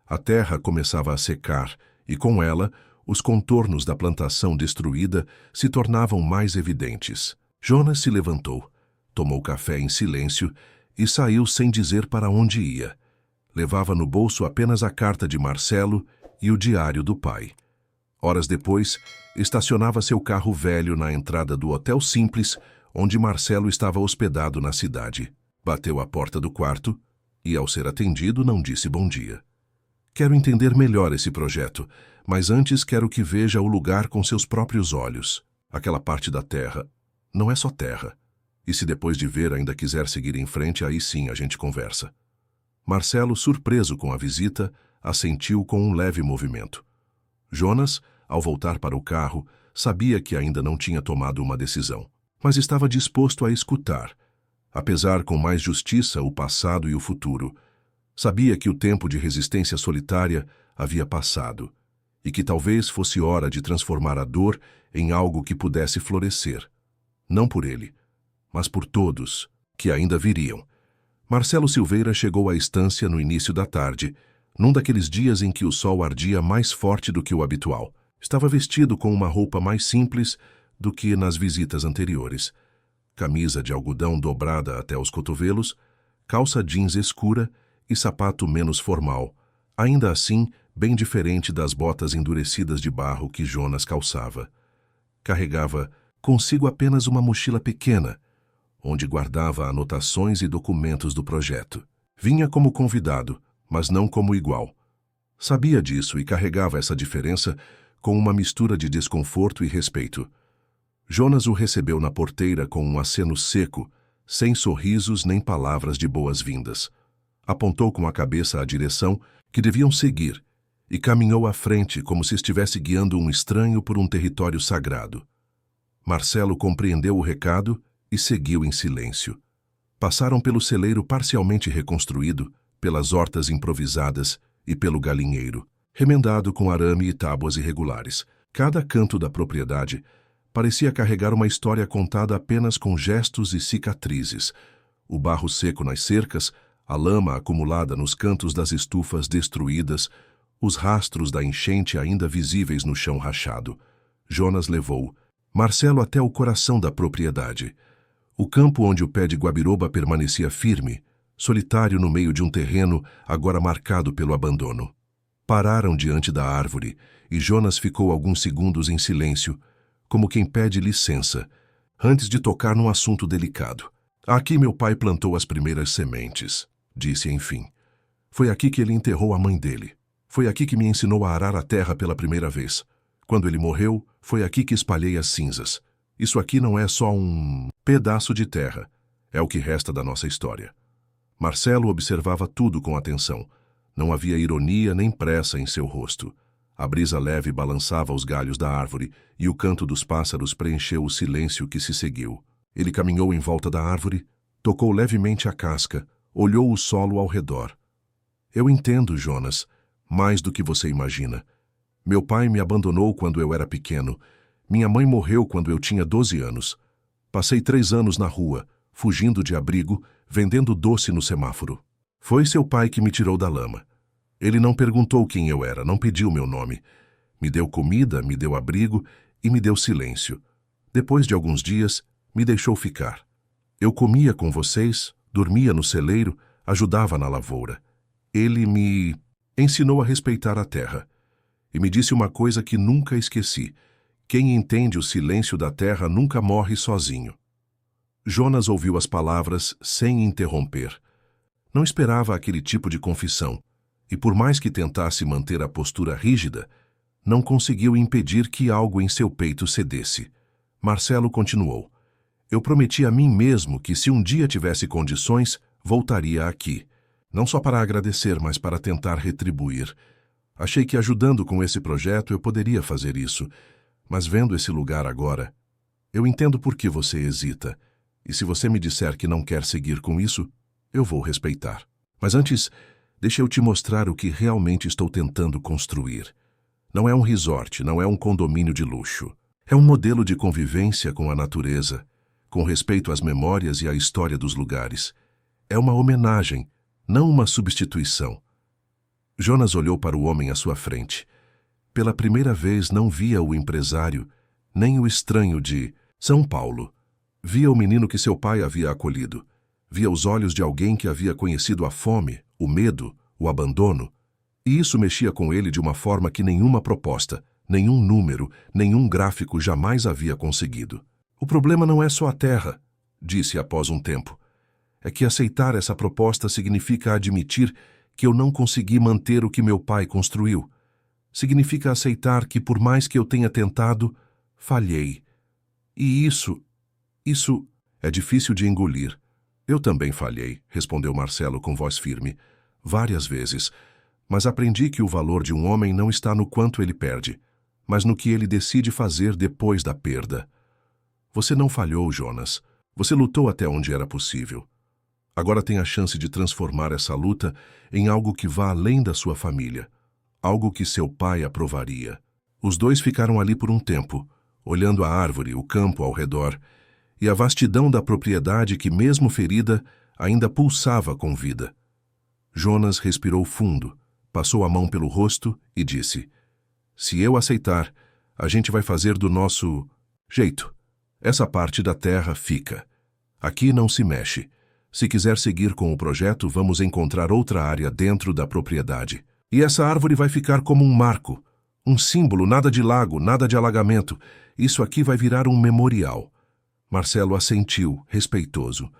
A terra começava a secar e, com ela, os contornos da plantação destruída se tornavam mais evidentes. Jonas se levantou, tomou café em silêncio e saiu sem dizer para onde ia. Levava no bolso apenas a carta de Marcelo e o diário do pai. Horas depois, estacionava seu carro velho na entrada do Hotel Simples, onde Marcelo estava hospedado na cidade. Bateu à porta do quarto e, ao ser atendido, não disse bom dia. Quero entender melhor esse projeto, mas antes quero que veja o lugar com seus próprios olhos. Aquela parte da terra não é só terra. E se depois de ver ainda quiser seguir em frente, aí sim a gente conversa. Marcelo, surpreso com a visita, assentiu com um leve movimento. Jonas, ao voltar para o carro, sabia que ainda não tinha tomado uma decisão, mas estava disposto a escutar, a pesar com mais justiça o passado e o futuro. Sabia que o tempo de resistência solitária havia passado e que talvez fosse hora de transformar a dor em algo que pudesse florescer, não por ele, mas por todos que ainda viriam. Marcelo Silveira chegou à estância no início da tarde, num daqueles dias em que o sol ardia mais forte do que o habitual. Estava vestido com uma roupa mais simples do que nas visitas anteriores. Camisa de algodão dobrada até os cotovelos, calça jeans escura e sapato menos formal, ainda assim bem diferente das botas endurecidas de barro que Jonas calçava. Carregava consigo apenas uma mochila pequena, onde guardava anotações e documentos do projeto. Vinha como convidado, mas não como igual. Sabia disso e carregava essa diferença com uma mistura de desconforto e respeito. Jonas o recebeu na porteira com um aceno seco, sem sorrisos nem palavras de boas-vindas. Apontou com a cabeça a direção que deviam seguir e caminhou à frente como se estivesse guiando um estranho por um território sagrado. Marcelo compreendeu o recado e seguiu em silêncio. Passaram pelo celeiro parcialmente reconstruído, pelas hortas improvisadas e pelo galinheiro, remendado com arame e tábuas irregulares. Cada canto da propriedade parecia carregar uma história contada apenas com gestos e cicatrizes. O barro seco nas cercas, a lama acumulada nos cantos das estufas destruídas, os rastros da enchente ainda visíveis no chão rachado. Jonas levou Marcelo até o coração da propriedade. O campo onde o pé de guabiroba permanecia firme, solitário no meio de um terreno agora marcado pelo abandono. Pararam diante da árvore e Jonas ficou alguns segundos em silêncio, como quem pede licença, antes de tocar num assunto delicado. Aqui meu pai plantou as primeiras sementes, disse enfim. Foi aqui que ele enterrou a mãe dele. Foi aqui que me ensinou a arar a terra pela primeira vez. Quando ele morreu, foi aqui que espalhei as cinzas. Isso aqui não é só um pedaço de terra. É o que resta da nossa história. Marcelo observava tudo com atenção. Não havia ironia nem pressa em seu rosto. A brisa leve balançava os galhos da árvore e o canto dos pássaros preencheu o silêncio que se seguiu. Ele caminhou em volta da árvore, tocou levemente a casca, olhou o solo ao redor. Eu entendo, Jonas, mais do que você imagina. Meu pai me abandonou quando eu era pequeno. Minha mãe morreu quando eu tinha 12 anos. Passei 3 anos na rua, fugindo de abrigo, vendendo doce no semáforo. Foi seu pai que me tirou da lama. Ele não perguntou quem eu era, não pediu meu nome. Me deu comida, me deu abrigo e me deu silêncio. Depois de alguns dias, me deixou ficar. Eu comia com vocês, dormia no celeiro, ajudava na lavoura. Ele me ensinou a respeitar a terra. E me disse uma coisa que nunca esqueci. Quem entende o silêncio da terra nunca morre sozinho. Jonas ouviu as palavras sem interromper. Não esperava aquele tipo de confissão. E por mais que tentasse manter a postura rígida, não conseguiu impedir que algo em seu peito cedesse. Marcelo continuou. Eu prometi a mim mesmo que se um dia tivesse condições, voltaria aqui. Não só para agradecer, mas para tentar retribuir. Achei que ajudando com esse projeto eu poderia fazer isso. Mas vendo esse lugar agora, eu entendo por que você hesita. E se você me disser que não quer seguir com isso, eu vou respeitar. Mas antes, deixa eu te mostrar o que realmente estou tentando construir. Não é um resort, não é um condomínio de luxo. É um modelo de convivência com a natureza, com respeito às memórias e à história dos lugares. É uma homenagem, não uma substituição. Jonas olhou para o homem à sua frente. Pela primeira vez não via o empresário, nem o estranho de São Paulo. Via o menino que seu pai havia acolhido. Via os olhos de alguém que havia conhecido a fome, o medo, o abandono. E isso mexia com ele de uma forma que nenhuma proposta, nenhum número, nenhum gráfico jamais havia conseguido. O problema não é só a terra, disse após um tempo. É que aceitar essa proposta significa admitir que eu não consegui manter o que meu pai construiu. Significa aceitar que, por mais que eu tenha tentado, falhei. E isso é difícil de engolir. Eu também falhei, respondeu Marcelo com voz firme. Várias vezes. Mas aprendi que o valor de um homem não está no quanto ele perde, mas no que ele decide fazer depois da perda. Você não falhou, Jonas. Você lutou até onde era possível. Agora tem a chance de transformar essa luta em algo que vá além da sua família. Algo que seu pai aprovaria. Os dois ficaram ali por um tempo, olhando a árvore, o campo ao redor, e a vastidão da propriedade que, mesmo ferida, ainda pulsava com vida. Jonas respirou fundo, passou a mão pelo rosto e disse: Se eu aceitar, a gente vai fazer do nosso jeito. Essa parte da terra fica. Aqui não se mexe. Se quiser seguir com o projeto, vamos encontrar outra área dentro da propriedade. E essa árvore vai ficar como um marco, um símbolo, nada de lago, nada de alagamento. Isso aqui vai virar um memorial. Marcelo assentiu, respeitoso.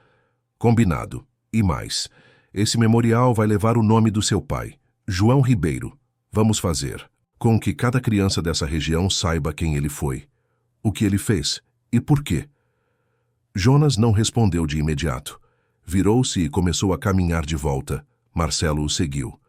Combinado. E mais. Esse memorial vai levar o nome do seu pai, João Ribeiro. Vamos fazer com que cada criança dessa região saiba quem ele foi, o que ele fez e por quê. Jonas não respondeu de imediato. Virou-se e começou a caminhar de volta. Marcelo o seguiu.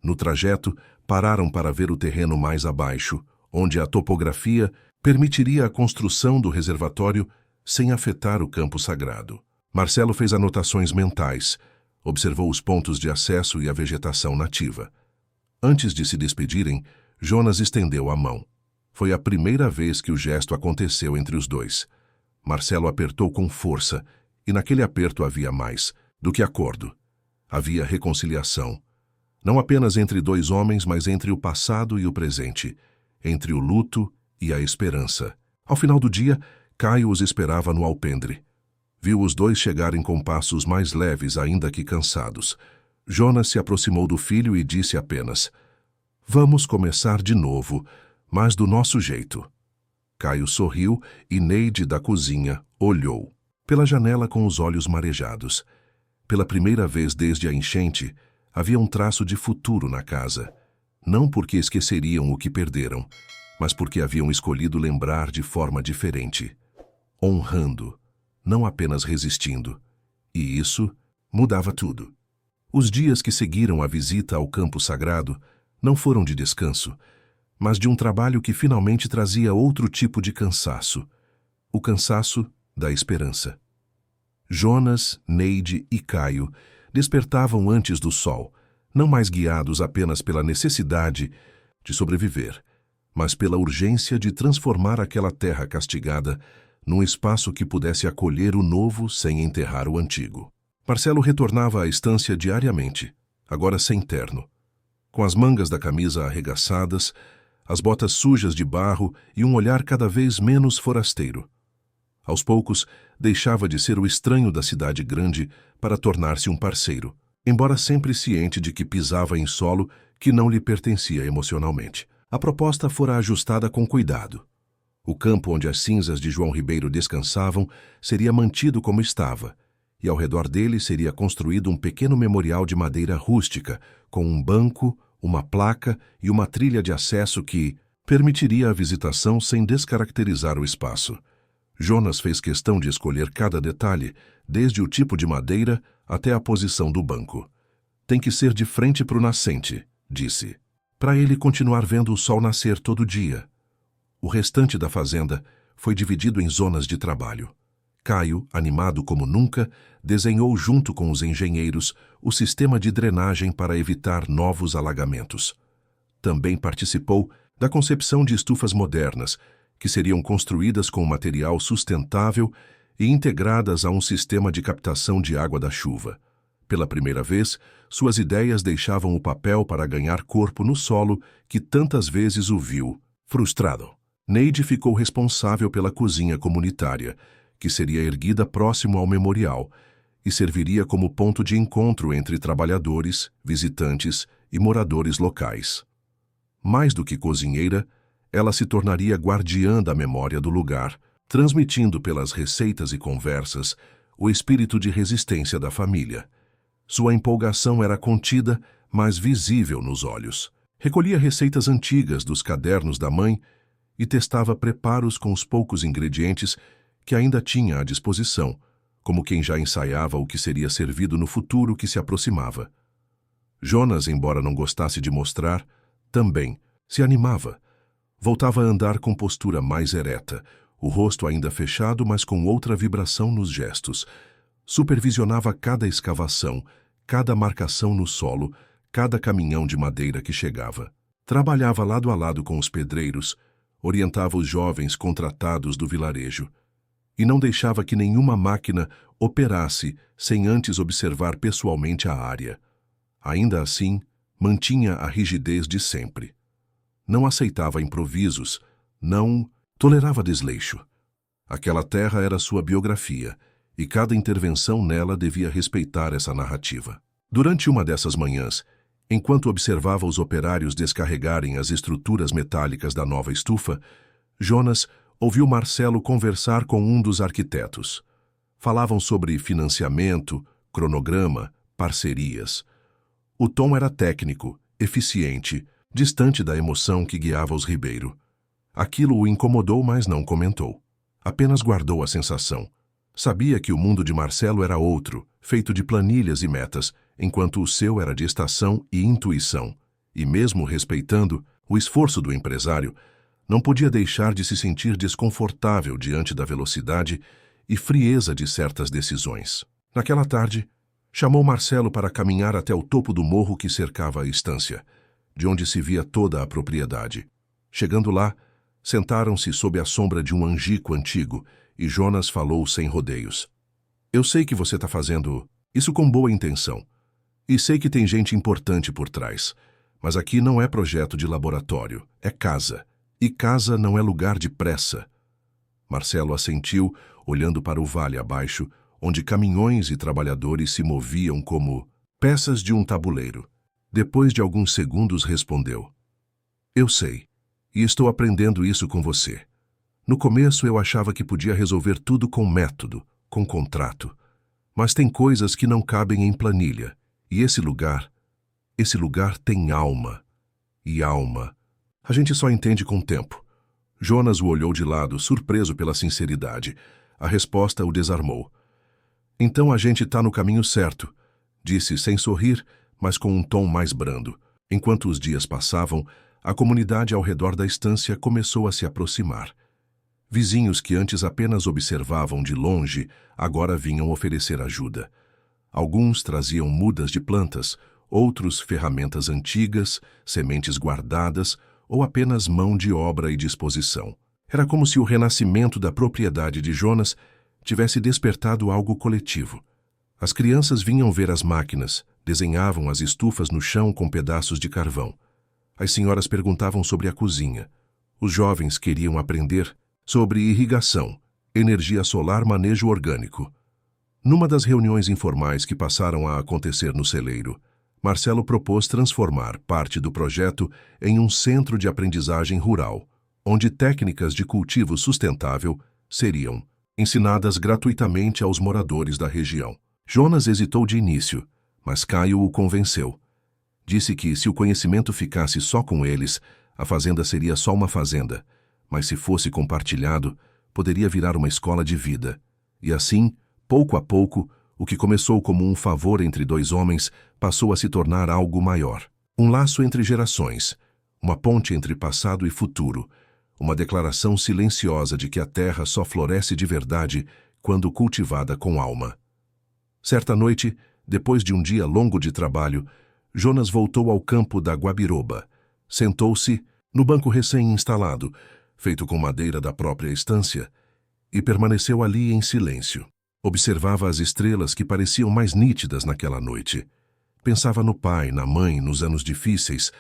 No trajeto, pararam para ver o terreno mais abaixo, onde a topografia permitiria a construção do reservatório sem afetar o campo sagrado. Marcelo fez anotações mentais, observou os pontos de acesso e a vegetação nativa. Antes de se despedirem, Jonas estendeu a mão. Foi a primeira vez que o gesto aconteceu entre os dois. Marcelo apertou com força, e naquele aperto havia mais do que acordo. Havia reconciliação. Não apenas entre dois homens, mas entre o passado e o presente, entre o luto e a esperança. Ao final do dia, Caio os esperava no alpendre. Viu os dois chegarem com passos mais leves, ainda que cansados. Jonas se aproximou do filho e disse apenas: Vamos começar de novo, mas do nosso jeito. Caio sorriu e Neide, da cozinha, olhou. Pela janela com os olhos marejados. Pela primeira vez desde a enchente, havia um traço de futuro na casa. não porque esqueceriam o que perderam, mas porque haviam escolhido lembrar de forma diferente, honrando, não apenas resistindo. E isso mudava tudo. Os dias que seguiram a visita ao campo sagrado não foram de descanso, mas de um trabalho que finalmente trazia outro tipo de cansaço, o cansaço da esperança. Jonas, Neide e Caio despertavam antes do sol, não mais guiados apenas pela necessidade de sobreviver, mas pela urgência de transformar aquela terra castigada num espaço que pudesse acolher o novo sem enterrar o antigo. Marcelo retornava à estância diariamente, agora sem terno, com as mangas da camisa arregaçadas, as botas sujas de barro e um olhar cada vez menos forasteiro. Aos poucos, deixava de ser o estranho da cidade grande para tornar-se um parceiro, embora sempre ciente de que pisava em solo que não lhe pertencia emocionalmente. A proposta fora ajustada com cuidado. O campo onde as cinzas de João Ribeiro descansavam seria mantido como estava, e ao redor dele seria construído um pequeno memorial de madeira rústica, com um banco, uma placa e uma trilha de acesso que permitiria a visitação sem descaracterizar o espaço. Jonas fez questão de escolher cada detalhe, desde o tipo de madeira até a posição do banco. Tem que ser de frente para o nascente, disse, para ele continuar vendo o sol nascer todo dia. O restante da fazenda foi dividido em zonas de trabalho. Caio, animado como nunca, desenhou junto com os engenheiros o sistema de drenagem para evitar novos alagamentos. Também participou da concepção de estufas modernas, que seriam construídas com material sustentável e integradas a um sistema de captação de água da chuva. Pela primeira vez, suas ideias deixavam o papel para ganhar corpo no solo que tantas vezes o viu, frustrado. Neide ficou responsável pela cozinha comunitária, que seria erguida próximo ao memorial e serviria como ponto de encontro entre trabalhadores, visitantes e moradores locais. Mais do que cozinheira, ela se tornaria guardiã da memória do lugar, transmitindo pelas receitas e conversas o espírito de resistência da família. Sua empolgação era contida, mas visível nos olhos. Recolhia receitas antigas dos cadernos da mãe e testava preparos com os poucos ingredientes que ainda tinha à disposição, como quem já ensaiava o que seria servido no futuro que se aproximava. Jonas, embora não gostasse de mostrar, também se animava. Voltava a andar com postura mais ereta, o rosto ainda fechado, mas com outra vibração nos gestos. Supervisionava cada escavação, cada marcação no solo, cada caminhão de madeira que chegava. Trabalhava lado a lado com os pedreiros, orientava os jovens contratados do vilarejo e não deixava que nenhuma máquina operasse sem antes observar pessoalmente a área. Ainda assim, mantinha a rigidez de sempre. Não aceitava improvisos, não tolerava desleixo. Aquela terra era sua biografia, e cada intervenção nela devia respeitar essa narrativa. Durante uma dessas manhãs, enquanto observava os operários descarregarem as estruturas metálicas da nova estufa, Jonas ouviu Marcelo conversar com um dos arquitetos. Falavam sobre financiamento, cronograma, parcerias. O tom era técnico, eficiente, distante da emoção que guiava os Ribeiro. Aquilo o incomodou, mas não comentou. Apenas guardou a sensação. Sabia que o mundo de Marcelo era outro, feito de planilhas e metas, enquanto o seu era de estação e intuição. E mesmo respeitando o esforço do empresário, não podia deixar de se sentir desconfortável diante da velocidade e frieza de certas decisões. Naquela tarde, chamou Marcelo para caminhar até o topo do morro que cercava a estância, de onde se via toda a propriedade. Chegando lá, sentaram-se sob a sombra de um angico antigo e Jonas falou sem rodeios. Eu sei que você está fazendo isso com boa intenção. E sei que tem gente importante por trás. Mas aqui não é projeto de laboratório, é casa. E casa não é lugar de pressa. Marcelo assentiu, olhando para o vale abaixo, onde caminhões e trabalhadores se moviam como peças de um tabuleiro. Depois de alguns segundos respondeu. Eu sei, e estou aprendendo isso com você. No começo eu achava que podia resolver tudo com método, com contrato. Mas tem coisas que não cabem em planilha. E esse lugar tem alma. e alma. A gente só entende com o tempo. Jonas o olhou de lado, surpreso pela sinceridade. A resposta o desarmou. Então a gente está no caminho certo, disse sem sorrir, mas com um tom mais brando. Enquanto os dias passavam, a comunidade ao redor da estância começou a se aproximar. Vizinhos que antes apenas observavam de longe, agora vinham oferecer ajuda. Alguns traziam mudas de plantas, outros ferramentas antigas, sementes guardadas ou apenas mão de obra e disposição. Era como se o renascimento da propriedade de Jonas tivesse despertado algo coletivo. As crianças vinham ver as máquinas, desenhavam as estufas no chão com pedaços de carvão. As senhoras perguntavam sobre a cozinha. Os jovens queriam aprender sobre irrigação, energia solar, manejo orgânico. Numa das reuniões informais que passaram a acontecer no celeiro, Marcelo propôs transformar parte do projeto em um centro de aprendizagem rural, onde técnicas de cultivo sustentável seriam ensinadas gratuitamente aos moradores da região. Jonas hesitou de início, mas Caio o convenceu. Disse que, se o conhecimento ficasse só com eles, a fazenda seria só uma fazenda, mas se fosse compartilhado, poderia virar uma escola de vida. E assim, pouco a pouco, o que começou como um favor entre dois homens passou a se tornar algo maior. Um laço entre gerações, uma ponte entre passado e futuro, uma declaração silenciosa de que a terra só floresce de verdade quando cultivada com alma. Certa noite, depois de um dia longo de trabalho, Jonas voltou ao campo da Guabiroba. Sentou-se no banco recém-instalado, feito com madeira da própria estância, e permaneceu ali em silêncio. Observava as estrelas que pareciam mais nítidas naquela noite. Pensava no pai, na mãe, nos anos difíceis,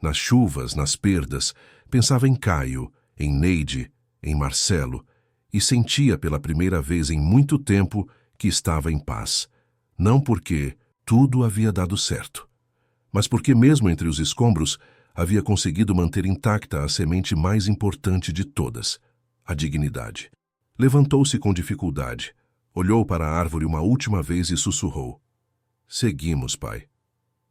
nas chuvas, nas perdas. Pensava em Caio, em Neide, em Marcelo, e sentia pela primeira vez em muito tempo que estava em paz. Não porque tudo havia dado certo, mas porque mesmo entre os escombros havia conseguido manter intacta a semente mais importante de todas, a dignidade. Levantou-se com dificuldade, olhou para a árvore uma última vez e sussurrou: "Seguimos, pai."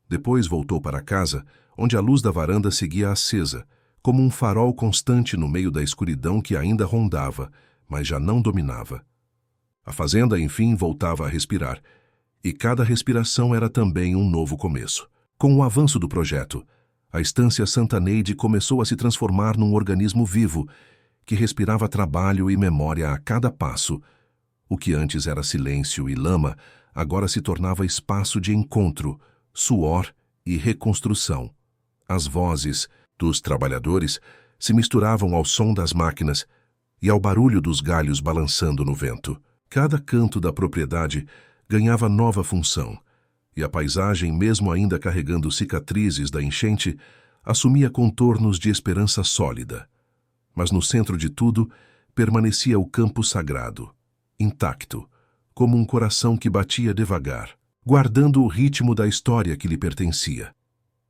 Depois voltou para casa, onde a luz da varanda seguia acesa, como um farol constante no meio da escuridão que ainda rondava, mas já não dominava. A fazenda, enfim, voltava a respirar, e cada respiração era também um novo começo. Com o avanço do projeto, a estância Santa Neide começou a se transformar num organismo vivo, que respirava trabalho e memória a cada passo. O que antes era silêncio e lama, agora se tornava espaço de encontro, suor e reconstrução. As vozes dos trabalhadores se misturavam ao som das máquinas e ao barulho dos galhos balançando no vento. Cada canto da propriedade ganhava nova função, e a paisagem, mesmo ainda carregando cicatrizes da enchente, assumia contornos de esperança sólida. Mas no centro de tudo permanecia o campo sagrado, intacto, como um coração que batia devagar, guardando o ritmo da história que lhe pertencia.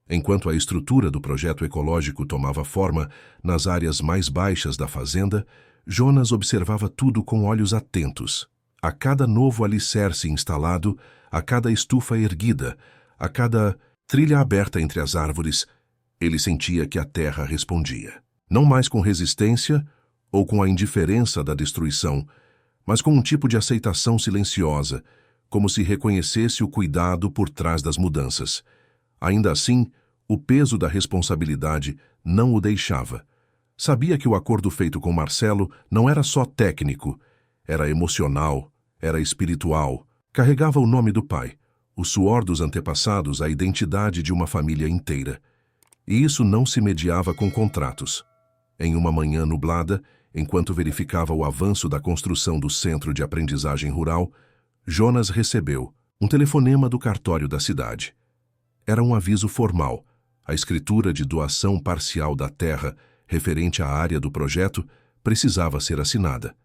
Enquanto a estrutura do projeto ecológico tomava forma nas áreas mais baixas da fazenda, Jonas observava tudo com olhos atentos. A cada novo alicerce instalado, a cada estufa erguida, a cada trilha aberta entre as árvores, ele sentia que a terra respondia. Não mais com resistência ou com a indiferença da destruição, mas com um tipo de aceitação silenciosa, como se reconhecesse o cuidado por trás das mudanças. Ainda assim, o peso da responsabilidade não o deixava. Sabia que o acordo feito com Marcelo não era só técnico, era emocional, era espiritual. Carregava o nome do pai, o suor dos antepassados, a identidade de uma família inteira. E isso não se mediava com contratos. Em uma manhã nublada, enquanto verificava o avanço da construção do Centro de Aprendizagem Rural, Jonas recebeu um telefonema do cartório da cidade. Era um aviso formal. A escritura de doação parcial da terra, referente à área do projeto, precisava ser assinada.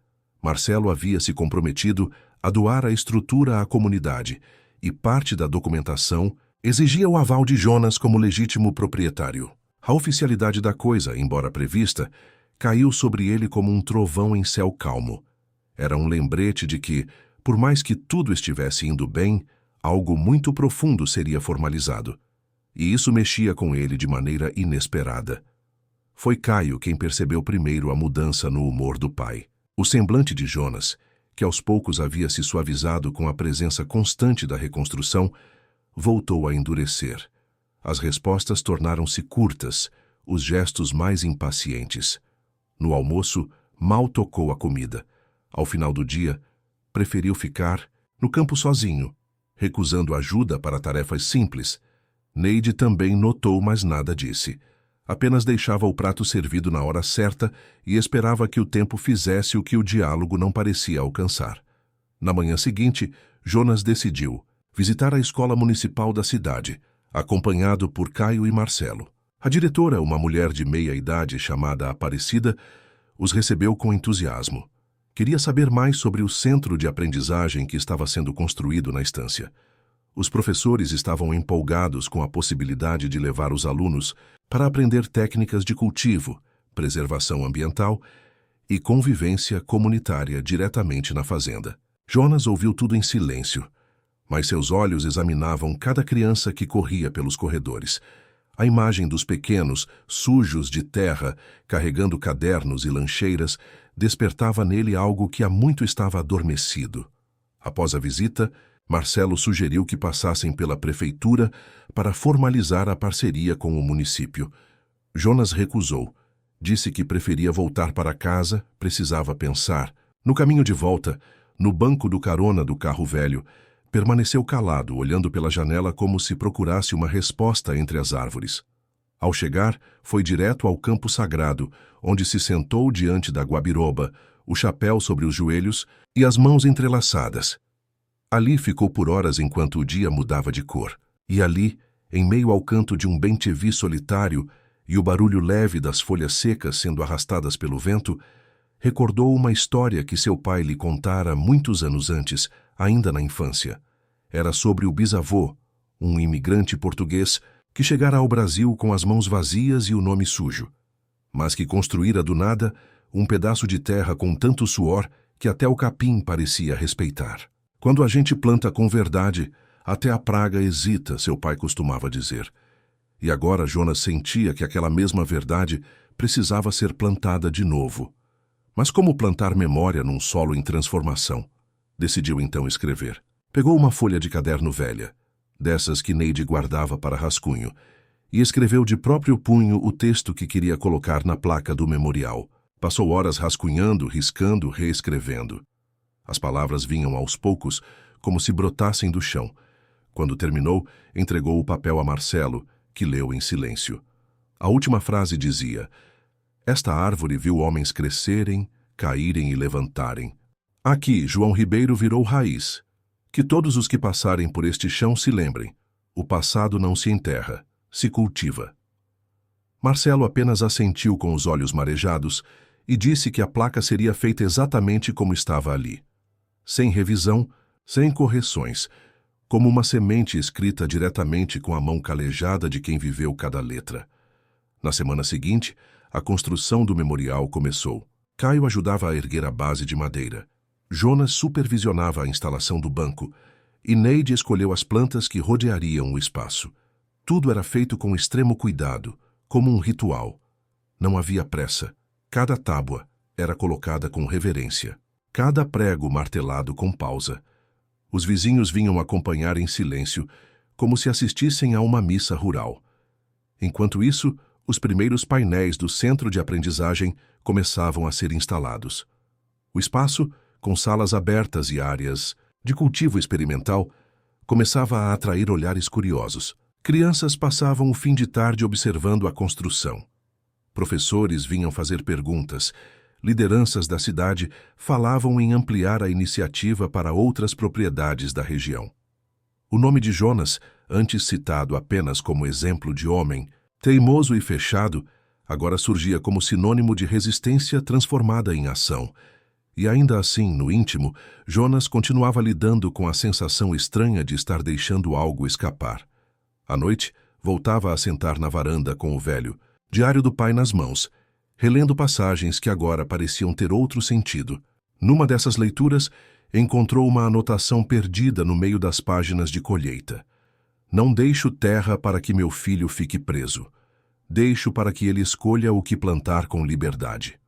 Marcelo havia se comprometido a doar a estrutura à comunidade, e parte da documentação exigia o aval de Jonas como legítimo proprietário. A oficialidade da coisa, embora prevista, caiu sobre ele como um trovão em céu calmo. Era um lembrete de que, por mais que tudo estivesse indo bem, algo muito profundo seria formalizado. e isso mexia com ele de maneira inesperada. Foi Caio quem percebeu primeiro a mudança no humor do pai. O semblante de Jonas, que aos poucos havia se suavizado com a presença constante da reconstrução, voltou a endurecer. As respostas tornaram-se curtas, os gestos mais impacientes. No almoço, mal tocou a comida. Ao final do dia, preferiu ficar no campo sozinho, recusando ajuda para tarefas simples. Neide também notou, mas nada disse. Apenas deixava o prato servido na hora certa e esperava que o tempo fizesse o que o diálogo não parecia alcançar. Na manhã seguinte, Jonas decidiu visitar a escola municipal da cidade, acompanhado por Caio e Marcelo. A diretora, uma mulher de meia idade chamada Aparecida, os recebeu com entusiasmo. Queria saber mais sobre o centro de aprendizagem que estava sendo construído na estância. Os professores estavam empolgados com a possibilidade de levar os alunos para aprender técnicas de cultivo, preservação ambiental e convivência comunitária diretamente na fazenda. Jonas ouviu tudo em silêncio, mas seus olhos examinavam cada criança que corria pelos corredores. A imagem dos pequenos, sujos de terra, carregando cadernos e lancheiras, despertava nele algo que há muito estava adormecido. Após a visita, Marcelo sugeriu que passassem pela prefeitura para formalizar a parceria com o município. Jonas recusou. Disse que preferia voltar para casa, precisava pensar. No caminho de volta, no banco do carona do carro velho, permaneceu calado, olhando pela janela como se procurasse uma resposta entre as árvores. Ao chegar, foi direto ao campo sagrado, onde se sentou diante da guabiroba, o chapéu sobre os joelhos e as mãos entrelaçadas. Ali ficou por horas enquanto o dia mudava de cor. E ali, em meio ao canto de um bem-te-vi solitário e o barulho leve das folhas secas sendo arrastadas pelo vento, recordou uma história que seu pai lhe contara muitos anos antes, ainda na infância. Era sobre o bisavô, um imigrante português que chegara ao Brasil com as mãos vazias e o nome sujo, mas que construíra do nada um pedaço de terra com tanto suor que até o capim parecia respeitar. Quando a gente planta com verdade, até a praga hesita, seu pai costumava dizer. E agora Jonas sentia que aquela mesma verdade precisava ser plantada de novo. Mas como plantar memória num solo em transformação? Decidiu então escrever. Pegou uma folha de caderno velha, dessas que Neide guardava para rascunho, e escreveu de próprio punho o texto que queria colocar na placa do memorial. Passou horas rascunhando, riscando, reescrevendo. As palavras vinham aos poucos, como se brotassem do chão. Quando terminou, entregou o papel a Marcelo, que leu em silêncio. A última frase dizia: "Esta árvore viu homens crescerem, caírem e levantarem. Aqui, João Ribeiro virou raiz. Que todos os que passarem por este chão se lembrem. O passado não se enterra, se cultiva." Marcelo apenas assentiu com os olhos marejados e disse que a placa seria feita exatamente como estava ali. Sem revisão, sem correções, como uma semente escrita diretamente com a mão calejada de quem viveu cada letra. Na semana seguinte, a construção do memorial começou. Caio ajudava a erguer a base de madeira. Jonas supervisionava a instalação do banco e Neide escolheu as plantas que rodeariam o espaço. Tudo era feito com extremo cuidado, como um ritual. Não havia pressa. Cada tábua era colocada com reverência. Cada prego martelado com pausa. Os vizinhos vinham acompanhar em silêncio, como se assistissem a uma missa rural. Enquanto isso, os primeiros painéis do centro de aprendizagem começavam a ser instalados. O espaço, com salas abertas e áreas de cultivo experimental, começava a atrair olhares curiosos. Crianças passavam o fim de tarde observando a construção. Professores vinham fazer perguntas. Lideranças da cidade falavam em ampliar a iniciativa para outras propriedades da região. O nome de Jonas, antes citado apenas como exemplo de homem, teimoso e fechado, agora surgia como sinônimo de resistência transformada em ação. E ainda assim, no íntimo, Jonas continuava lidando com a sensação estranha de estar deixando algo escapar. À noite, voltava a sentar na varanda com o velho, diário do pai nas mãos, relendo passagens que agora pareciam ter outro sentido. Numa dessas leituras, encontrou uma anotação perdida no meio das páginas de colheita. Não deixo terra para que meu filho fique preso. Deixo para que ele escolha o que plantar com liberdade.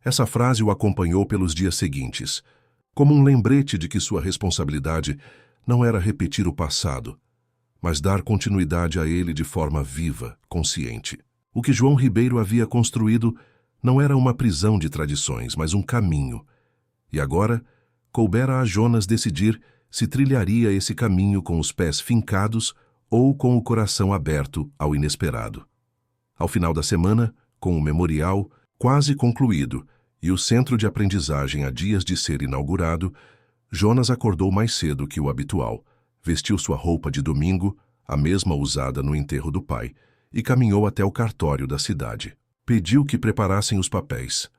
Essa frase o acompanhou pelos dias seguintes, como um lembrete de que sua responsabilidade não era repetir o passado, mas dar continuidade a ele de forma viva, consciente. O que João Ribeiro havia construído não era uma prisão de tradições, mas um caminho. E agora, coubera a Jonas decidir se trilharia esse caminho com os pés fincados ou com o coração aberto ao inesperado. Ao final da semana, com o memorial quase concluído e o centro de aprendizagem a dias de ser inaugurado, Jonas acordou mais cedo que o habitual, vestiu sua roupa de domingo, a mesma usada no enterro do pai, e caminhou até o cartório da cidade. Pediu que preparassem os papéis.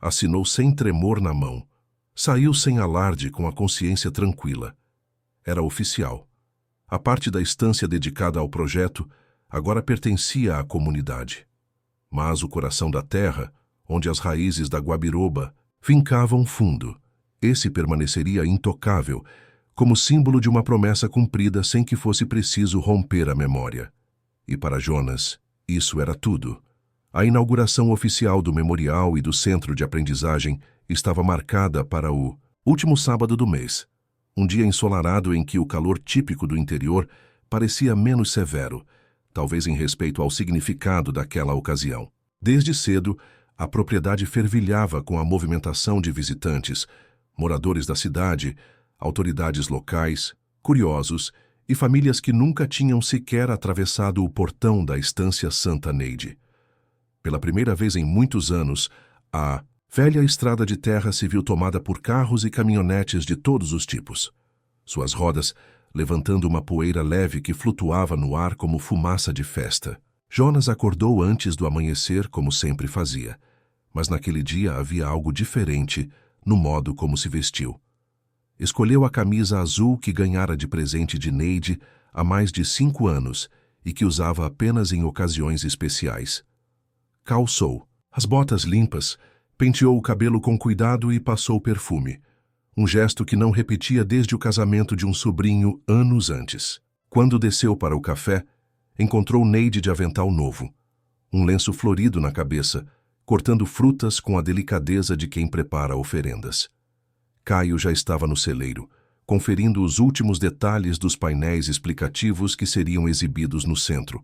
Assinou sem tremor na mão. Saiu sem alarde, com a consciência tranquila. Era oficial. A parte da estância dedicada ao projeto agora pertencia à comunidade. Mas o coração da terra, onde as raízes da guabiroba fincavam fundo, esse permaneceria intocável, como símbolo de uma promessa cumprida sem que fosse preciso romper a memória. E para Jonas, isso era tudo. A inauguração oficial do memorial e do centro de aprendizagem estava marcada para o último sábado do mês, um dia ensolarado em que o calor típico do interior parecia menos severo, talvez em respeito ao significado daquela ocasião. Desde cedo, a propriedade fervilhava com a movimentação de visitantes, moradores da cidade, autoridades locais, curiosos e famílias que nunca tinham sequer atravessado o portão da estância Santa Neide. Pela primeira vez em muitos anos, a velha estrada de terra se viu tomada por carros e caminhonetes de todos os tipos. Suas rodas levantando uma poeira leve que flutuava no ar como fumaça de festa. Jonas acordou antes do amanhecer, como sempre fazia, mas naquele dia havia algo diferente no modo como se vestiu. Escolheu a camisa azul que ganhara de presente de Neide há mais de 5 anos e que usava apenas em ocasiões especiais. Calçou as botas limpas, penteou o cabelo com cuidado e passou perfume, um gesto que não repetia desde o casamento de um sobrinho anos antes. Quando desceu para o café, encontrou Neide de avental novo, um lenço florido na cabeça, cortando frutas com a delicadeza de quem prepara oferendas. Caio já estava no celeiro, conferindo os últimos detalhes dos painéis explicativos que seriam exibidos no centro,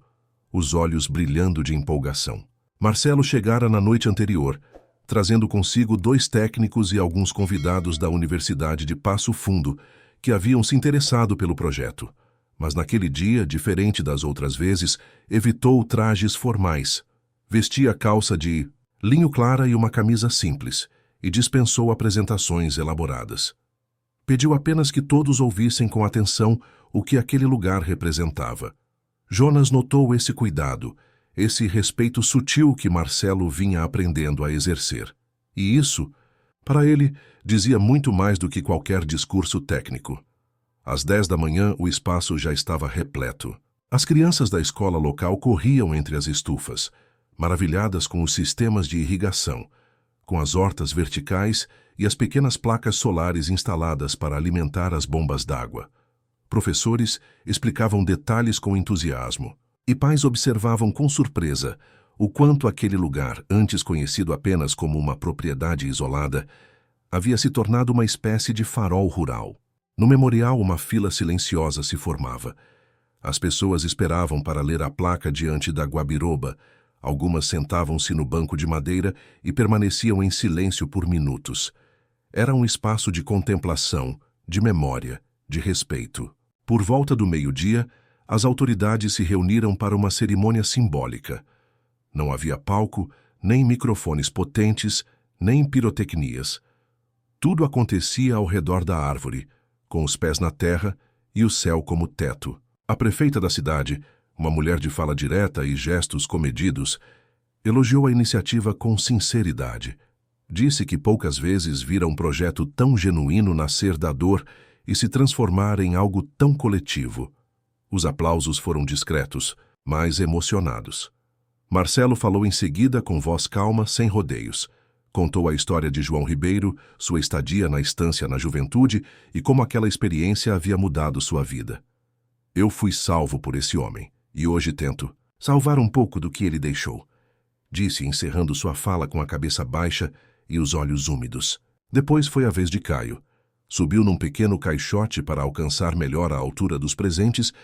os olhos brilhando de empolgação. Marcelo chegara na noite anterior, trazendo consigo 2 técnicos e alguns convidados da Universidade de Passo Fundo, que haviam se interessado pelo projeto. Mas naquele dia, diferente das outras vezes, evitou trajes formais. Vestia calça de linho clara e uma camisa simples, e dispensou apresentações elaboradas. Pediu apenas que todos ouvissem com atenção o que aquele lugar representava. Jonas notou esse cuidado, esse respeito sutil que Marcelo vinha aprendendo a exercer. E isso, para ele, dizia muito mais do que qualquer discurso técnico. Às 10 da manhã, o espaço já estava repleto. As crianças da escola local corriam entre as estufas, maravilhadas com os sistemas de irrigação, com as hortas verticais e as pequenas placas solares instaladas para alimentar as bombas d'água. Professores explicavam detalhes com entusiasmo, e pais observavam com surpresa o quanto aquele lugar, antes conhecido apenas como uma propriedade isolada, havia se tornado uma espécie de farol rural. No memorial, uma fila silenciosa se formava. As pessoas esperavam para ler a placa diante da guabiroba. Algumas sentavam-se no banco de madeira e permaneciam em silêncio por minutos. Era um espaço de contemplação, de memória, de respeito. Por volta do meio-dia, as autoridades se reuniram para uma cerimônia simbólica. Não havia palco, nem microfones potentes, nem pirotecnias. Tudo acontecia ao redor da árvore, com os pés na terra e o céu como teto. A prefeita da cidade, uma mulher de fala direta e gestos comedidos, elogiou a iniciativa com sinceridade. Disse que poucas vezes vira um projeto tão genuíno nascer da dor e se transformar em algo tão coletivo. Os aplausos foram discretos, mas emocionados. Marcelo falou em seguida com voz calma, sem rodeios. Contou a história de João Ribeiro, sua estadia na estância na juventude e como aquela experiência havia mudado sua vida. Eu fui salvo por esse homem, e hoje tento salvar um pouco do que ele deixou, disse, encerrando sua fala com a cabeça baixa e os olhos úmidos. Depois foi a vez de Caio. Subiu num pequeno caixote para alcançar melhor a altura dos presentes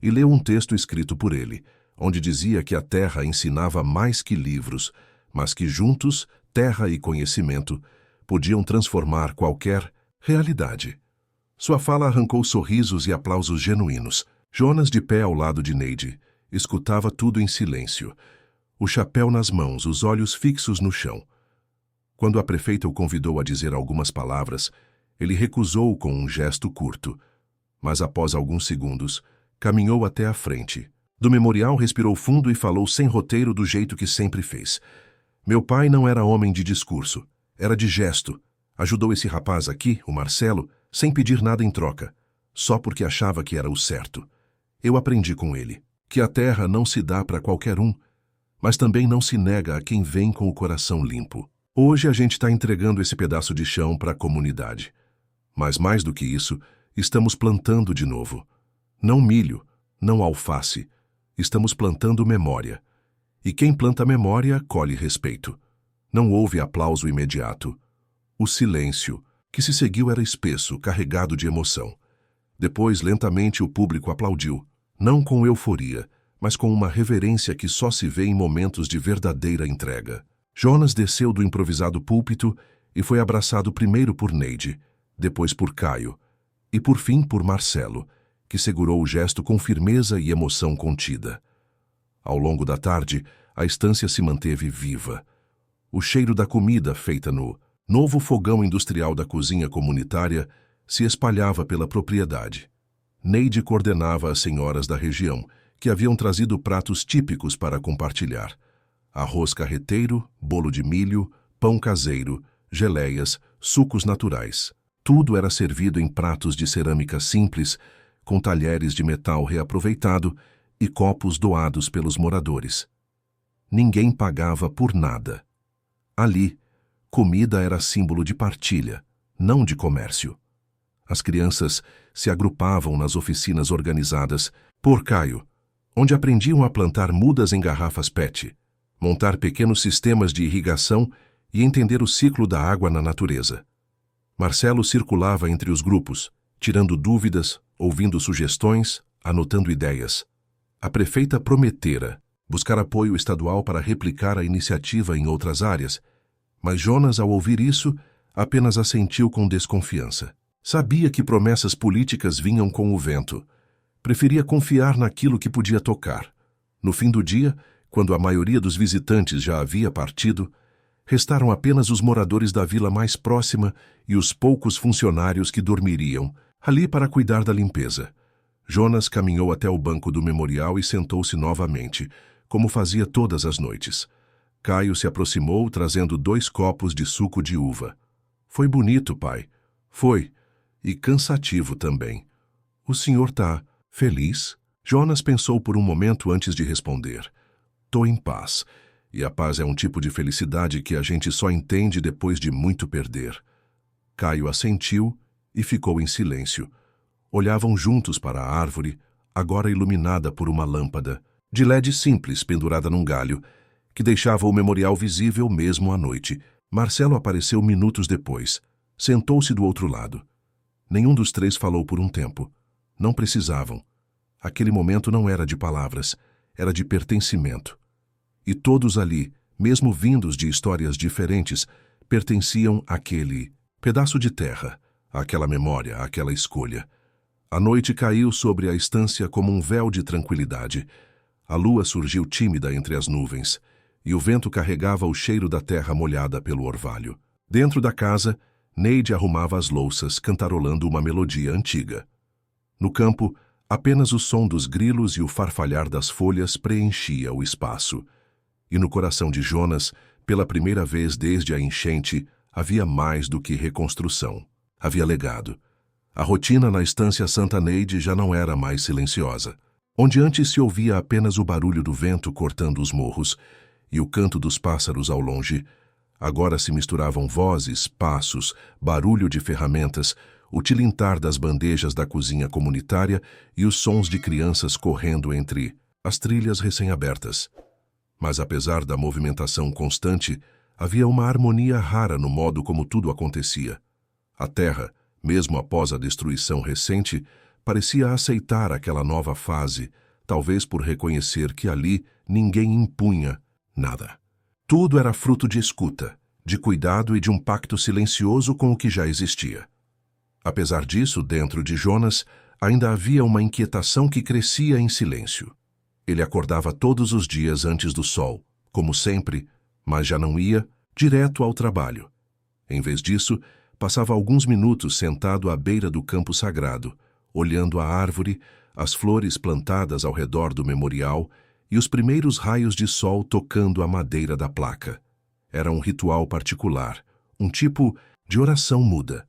e leu um texto escrito por ele, onde dizia que a terra ensinava mais que livros, mas que juntos, terra e conhecimento, podiam transformar qualquer realidade. Sua fala arrancou sorrisos e aplausos genuínos. Jonas, de pé ao lado de Neide, escutava tudo em silêncio, o chapéu nas mãos, os olhos fixos no chão. Quando a prefeita o convidou a dizer algumas palavras, ele recusou com um gesto curto, mas após alguns segundos, caminhou até a frente. Do memorial respirou fundo e falou sem roteiro do jeito que sempre fez. Meu pai não era homem de discurso, era de gesto. Ajudou esse rapaz aqui, o Marcelo, sem pedir nada em troca, só porque achava que era o certo. Eu aprendi com ele que a terra não se dá para qualquer um, mas também não se nega a quem vem com o coração limpo. Hoje a gente está entregando esse pedaço de chão para a comunidade. Mas mais do que isso, estamos plantando de novo. Não milho, não alface. Estamos plantando memória. E quem planta memória, colhe respeito. Não houve aplauso imediato. O silêncio, que se seguiu, era espesso, carregado de emoção. Depois, lentamente, o público aplaudiu, não com euforia, mas com uma reverência que só se vê em momentos de verdadeira entrega. Jonas desceu do improvisado púlpito e foi abraçado primeiro por Neide, depois por Caio, e por fim por Marcelo, que segurou o gesto com firmeza e emoção contida. Ao longo da tarde, a estância se manteve viva. O cheiro da comida feita no novo fogão industrial da cozinha comunitária se espalhava pela propriedade. Neide coordenava as senhoras da região, que haviam trazido pratos típicos para compartilhar. Arroz carreteiro, bolo de milho, pão caseiro, geleias, sucos naturais. Tudo era servido em pratos de cerâmica simples, com talheres de metal reaproveitado e copos doados pelos moradores. Ninguém pagava por nada. Ali, comida era símbolo de partilha, não de comércio. As crianças se agrupavam nas oficinas organizadas por Caio, onde aprendiam a plantar mudas em garrafas PET, montar pequenos sistemas de irrigação e entender o ciclo da água na natureza. Marcelo circulava entre os grupos, tirando dúvidas, ouvindo sugestões, anotando ideias. A prefeita prometera buscar apoio estadual para replicar a iniciativa em outras áreas, mas Jonas, ao ouvir isso, apenas assentiu com desconfiança. Sabia que promessas políticas vinham com o vento. Preferia confiar naquilo que podia tocar. No fim do dia, quando a maioria dos visitantes já havia partido, restaram apenas os moradores da vila mais próxima e os poucos funcionários que dormiriam ali para cuidar da limpeza. Jonas caminhou até o banco do memorial e sentou-se novamente, como fazia todas as noites. Caio se aproximou, trazendo 2 copos de suco de uva. Foi bonito, pai. Foi. E cansativo também. O senhor tá feliz? Jonas pensou por um momento antes de responder. Tô em paz. E a paz é um tipo de felicidade que a gente só entende depois de muito perder. Caio assentiu e ficou em silêncio. Olhavam juntos para a árvore, agora iluminada por uma lâmpada, de LED simples pendurada num galho, que deixava o memorial visível mesmo à noite. Marcelo apareceu minutos depois. Sentou-se do outro lado. Nenhum dos 3 falou por um tempo. Não precisavam. Aquele momento não era de palavras, era de pertencimento. E todos ali, mesmo vindos de histórias diferentes, pertenciam àquele pedaço de terra, àquela memória, àquela escolha. A noite caiu sobre a estância como um véu de tranquilidade. A lua surgiu tímida entre as nuvens, e o vento carregava o cheiro da terra molhada pelo orvalho. Dentro da casa, Neide arrumava as louças, cantarolando uma melodia antiga. No campo, apenas o som dos grilos e o farfalhar das folhas preenchia o espaço. E no coração de Jonas, pela primeira vez desde a enchente, havia mais do que reconstrução. Havia legado. A rotina na estância Santa Neide já não era mais silenciosa. Onde antes se ouvia apenas o barulho do vento cortando os morros e o canto dos pássaros ao longe, agora se misturavam vozes, passos, barulho de ferramentas, o tilintar das bandejas da cozinha comunitária e os sons de crianças correndo entre as trilhas recém-abertas. Mas apesar da movimentação constante, havia uma harmonia rara no modo como tudo acontecia. A terra, mesmo após a destruição recente, parecia aceitar aquela nova fase, talvez por reconhecer que ali ninguém impunha nada. Tudo era fruto de escuta, de cuidado e de um pacto silencioso com o que já existia. Apesar disso, dentro de Jonas, ainda havia uma inquietação que crescia em silêncio. Ele acordava todos os dias antes do sol, como sempre, mas já não ia direto ao trabalho. Em vez disso, passava alguns minutos sentado à beira do campo sagrado, olhando a árvore, as flores plantadas ao redor do memorial e os primeiros raios de sol tocando a madeira da placa. Era um ritual particular, um tipo de oração muda.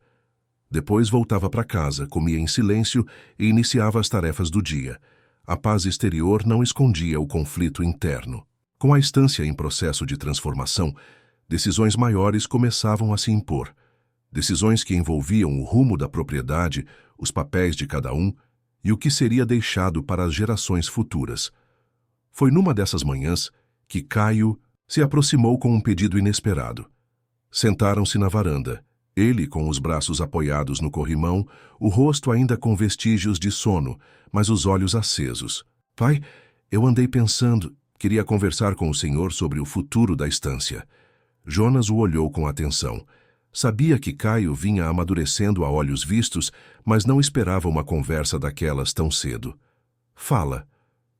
Depois voltava para casa, comia em silêncio e iniciava as tarefas do dia. A paz exterior não escondia o conflito interno. Com a estância em processo de transformação, decisões maiores começavam a se impor. Decisões que envolviam o rumo da propriedade, os papéis de cada um e o que seria deixado para as gerações futuras. Foi numa dessas manhãs que Caio se aproximou com um pedido inesperado. Sentaram-se na varanda, ele com os braços apoiados no corrimão, o rosto ainda com vestígios de sono, mas os olhos acesos. Pai, eu andei pensando, queria conversar com o senhor sobre o futuro da estância. Jonas o olhou com atenção. Sabia que Caio vinha amadurecendo a olhos vistos, mas não esperava uma conversa daquelas tão cedo. Fala.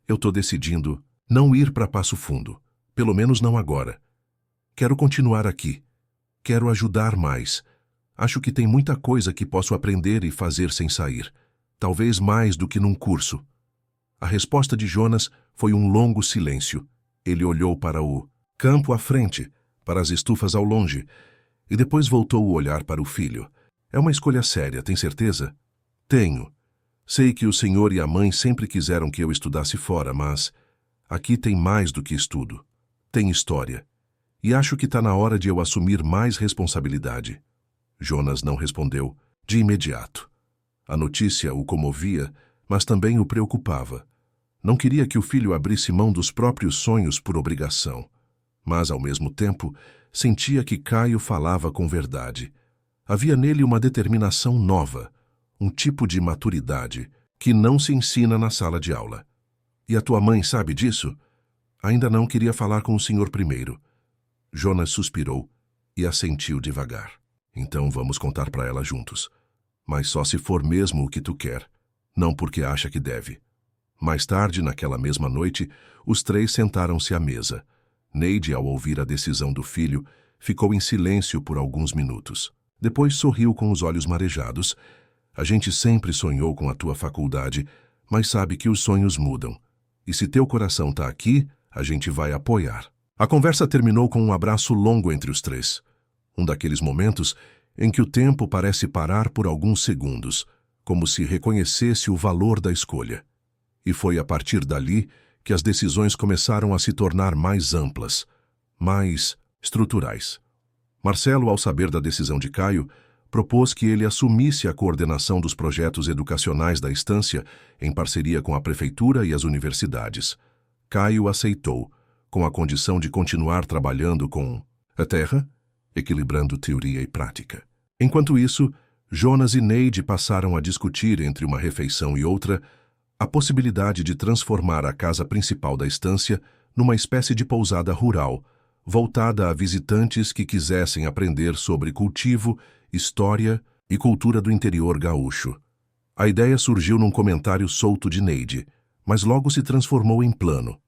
Eu tô decidindo não ir para Passo Fundo. Pelo menos não agora. Quero continuar aqui. Quero ajudar mais. Acho que tem muita coisa que posso aprender e fazer sem sair. Talvez mais do que num curso. A resposta de Jonas foi um longo silêncio. Ele olhou para o campo à frente, para as estufas ao longe, e depois voltou o olhar para o filho. É uma escolha séria, tem certeza? Tenho. Sei que o senhor e a mãe sempre quiseram que eu estudasse fora, mas aqui tem mais do que estudo. Tem história. E acho que está na hora de eu assumir mais responsabilidade. Jonas não respondeu de imediato. A notícia o comovia, mas também o preocupava. Não queria que o filho abrisse mão dos próprios sonhos por obrigação. Mas, ao mesmo tempo, sentia que Caio falava com verdade. Havia nele uma determinação nova, um tipo de maturidade que não se ensina na sala de aula. E a tua mãe sabe disso? Ainda não, queria falar com o senhor primeiro. Jonas suspirou e assentiu devagar. Então vamos contar para ela juntos. Mas só se for mesmo o que tu quer, não porque acha que deve. Mais tarde, naquela mesma noite, os três sentaram-se à mesa. Neide, ao ouvir a decisão do filho, ficou em silêncio por alguns minutos. Depois sorriu com os olhos marejados. A gente sempre sonhou com a tua faculdade, mas sabe que os sonhos mudam. E se teu coração tá aqui, a gente vai apoiar. A conversa terminou com um abraço longo entre os três. Um daqueles momentos em que o tempo parece parar por alguns segundos, como se reconhecesse o valor da escolha. E foi a partir dali que as decisões começaram a se tornar mais amplas, mais estruturais. Marcelo, ao saber da decisão de Caio, propôs que ele assumisse a coordenação dos projetos educacionais da estância em parceria com a prefeitura e as universidades. Caio aceitou, com a condição de continuar trabalhando com a terra, equilibrando teoria e prática. Enquanto isso, Jonas e Neide passaram a discutir entre uma refeição e outra a possibilidade de transformar a casa principal da estância numa espécie de pousada rural, voltada a visitantes que quisessem aprender sobre cultivo, história e cultura do interior gaúcho. A ideia surgiu num comentário solto de Neide, mas logo se transformou em plano.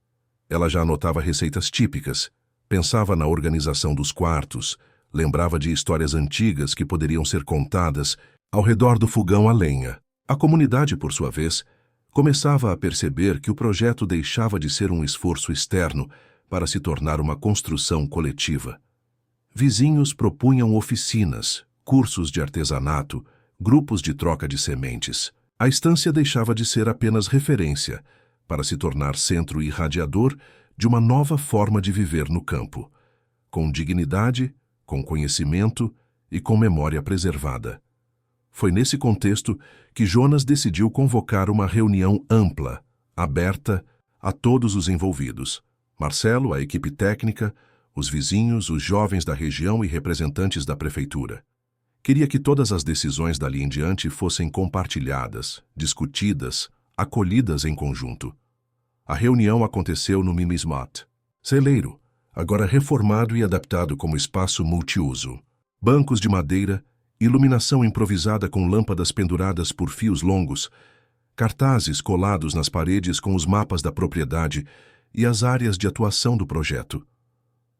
Ela já anotava receitas típicas, pensava na organização dos quartos, lembrava de histórias antigas que poderiam ser contadas ao redor do fogão a lenha. A comunidade, por sua vez, começava a perceber que o projeto deixava de ser um esforço externo para se tornar uma construção coletiva. Vizinhos propunham oficinas, cursos de artesanato, grupos de troca de sementes. A estância deixava de ser apenas referência para se tornar centro irradiador de uma nova forma de viver no campo, com dignidade, com conhecimento e com memória preservada. Foi nesse contexto que Jonas decidiu convocar uma reunião ampla, aberta a todos os envolvidos. Marcelo, a equipe técnica, os vizinhos, os jovens da região e representantes da prefeitura. Queria que todas as decisões dali em diante fossem compartilhadas, discutidas, acolhidas em conjunto. A reunião aconteceu no Mimismat, celeiro, agora reformado e adaptado como espaço multiuso. Bancos de madeira, iluminação improvisada com lâmpadas penduradas por fios longos, cartazes colados nas paredes com os mapas da propriedade e as áreas de atuação do projeto.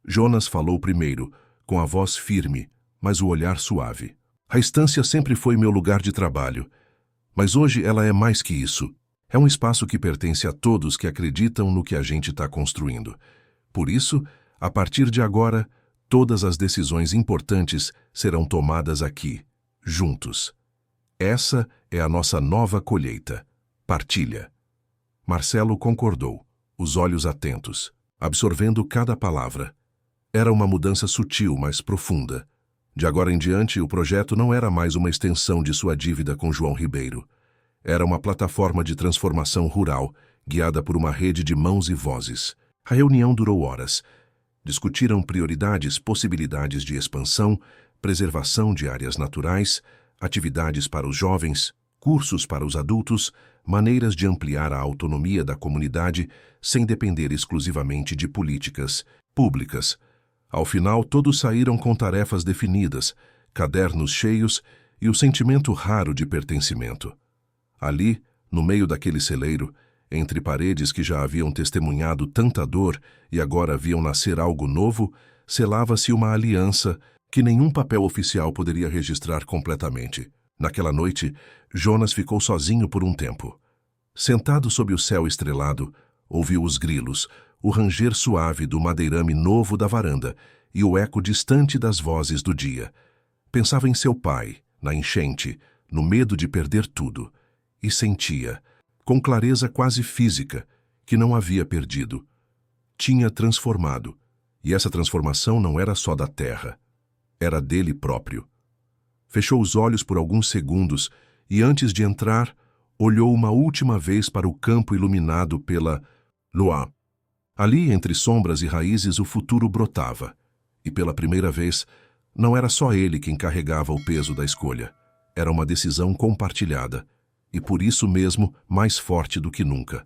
Jonas falou primeiro, com a voz firme, mas o olhar suave. A estância sempre foi meu lugar de trabalho, mas hoje ela é mais que isso. É um espaço que pertence a todos que acreditam no que a gente está construindo. Por isso, a partir de agora, todas as decisões importantes serão tomadas aqui, juntos. Essa é a nossa nova colheita. Partilha. Marcelo concordou, os olhos atentos, absorvendo cada palavra. Era uma mudança sutil, mas profunda. De agora em diante, o projeto não era mais uma extensão de sua dívida com João Ribeiro. Era uma plataforma de transformação rural, guiada por uma rede de mãos e vozes. A reunião durou horas. Discutiram prioridades, possibilidades de expansão, preservação de áreas naturais, atividades para os jovens, cursos para os adultos, maneiras de ampliar a autonomia da comunidade sem depender exclusivamente de políticas públicas. Ao final, todos saíram com tarefas definidas, cadernos cheios e o sentimento raro de pertencimento. Ali, no meio daquele celeiro, entre paredes que já haviam testemunhado tanta dor e agora viam nascer algo novo, selava-se uma aliança que nenhum papel oficial poderia registrar completamente. Naquela noite, Jonas ficou sozinho por um tempo. Sentado sob o céu estrelado, ouviu os grilos, o ranger suave do madeirame novo da varanda e o eco distante das vozes do dia. Pensava em seu pai, na enchente, no medo de perder tudo, e sentia, com clareza quase física, que não havia perdido. Tinha transformado, e essa transformação não era só da terra, era dele próprio. Fechou os olhos por alguns segundos e, antes de entrar, olhou uma última vez para o campo iluminado pela lua. Ali, entre sombras e raízes, o futuro brotava, e pela primeira vez, não era só ele quem carregava o peso da escolha. Era uma decisão compartilhada, e por isso mesmo mais forte do que nunca.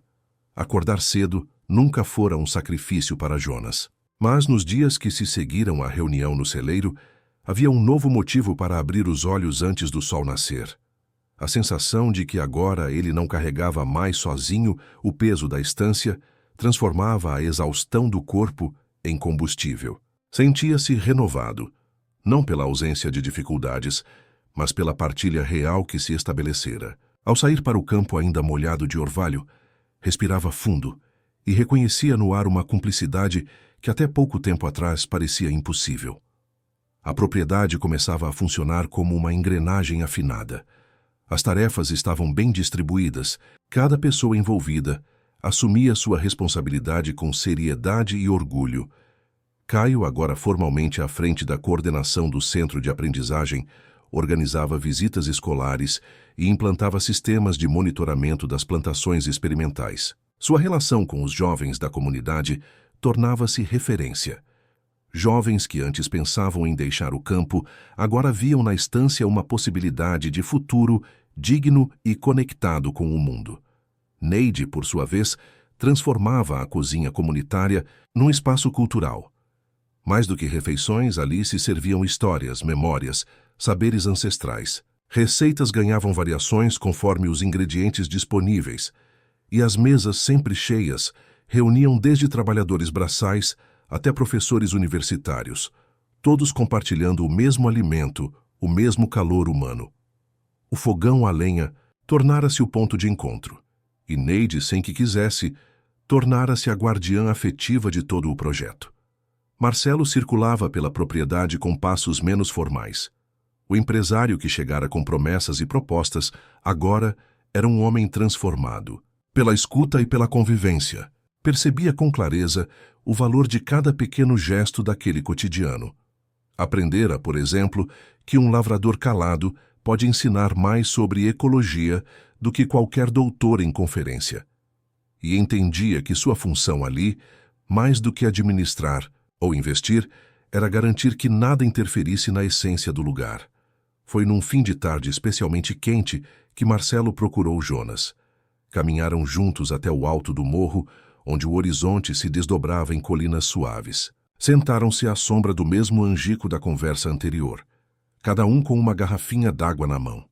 Acordar cedo nunca fora um sacrifício para Jonas. Mas nos dias que se seguiram à reunião no celeiro, havia um novo motivo para abrir os olhos antes do sol nascer. A sensação de que agora ele não carregava mais sozinho o peso da estância transformava a exaustão do corpo em combustível. Sentia-se renovado, não pela ausência de dificuldades, mas pela partilha real que se estabelecera. Ao sair para o campo ainda molhado de orvalho, respirava fundo e reconhecia no ar uma cumplicidade que até pouco tempo atrás parecia impossível. A propriedade começava a funcionar como uma engrenagem afinada. As tarefas estavam bem distribuídas, cada pessoa envolvida assumia sua responsabilidade com seriedade e orgulho. Caio, agora formalmente à frente da coordenação do centro de aprendizagem, organizava visitas escolares e implantava sistemas de monitoramento das plantações experimentais. Sua relação com os jovens da comunidade tornava-se referência. Jovens que antes pensavam em deixar o campo, agora viam na estância uma possibilidade de futuro digno e conectado com o mundo. Neide, por sua vez, transformava a cozinha comunitária num espaço cultural. Mais do que refeições, ali se serviam histórias, memórias, saberes ancestrais. Receitas ganhavam variações conforme os ingredientes disponíveis, e as mesas sempre cheias reuniam desde trabalhadores braçais até professores universitários, todos compartilhando o mesmo alimento, o mesmo calor humano. O fogão a lenha tornara-se o ponto de encontro, e Neide, sem que quisesse, tornara-se a guardiã afetiva de todo o projeto. Marcelo circulava pela propriedade com passos menos formais. O empresário que chegara com promessas e propostas, agora era um homem transformado. Pela escuta e pela convivência, percebia com clareza o valor de cada pequeno gesto daquele cotidiano. Aprendera, por exemplo, que um lavrador calado pode ensinar mais sobre ecologia do que qualquer doutor em conferência. E entendia que sua função ali, mais do que administrar ou investir, era garantir que nada interferisse na essência do lugar. Foi num fim de tarde especialmente quente que Marcelo procurou Jonas. Caminharam juntos até o alto do morro, onde o horizonte se desdobrava em colinas suaves. Sentaram-se à sombra do mesmo angico da conversa anterior, cada um com uma garrafinha d'água na mão.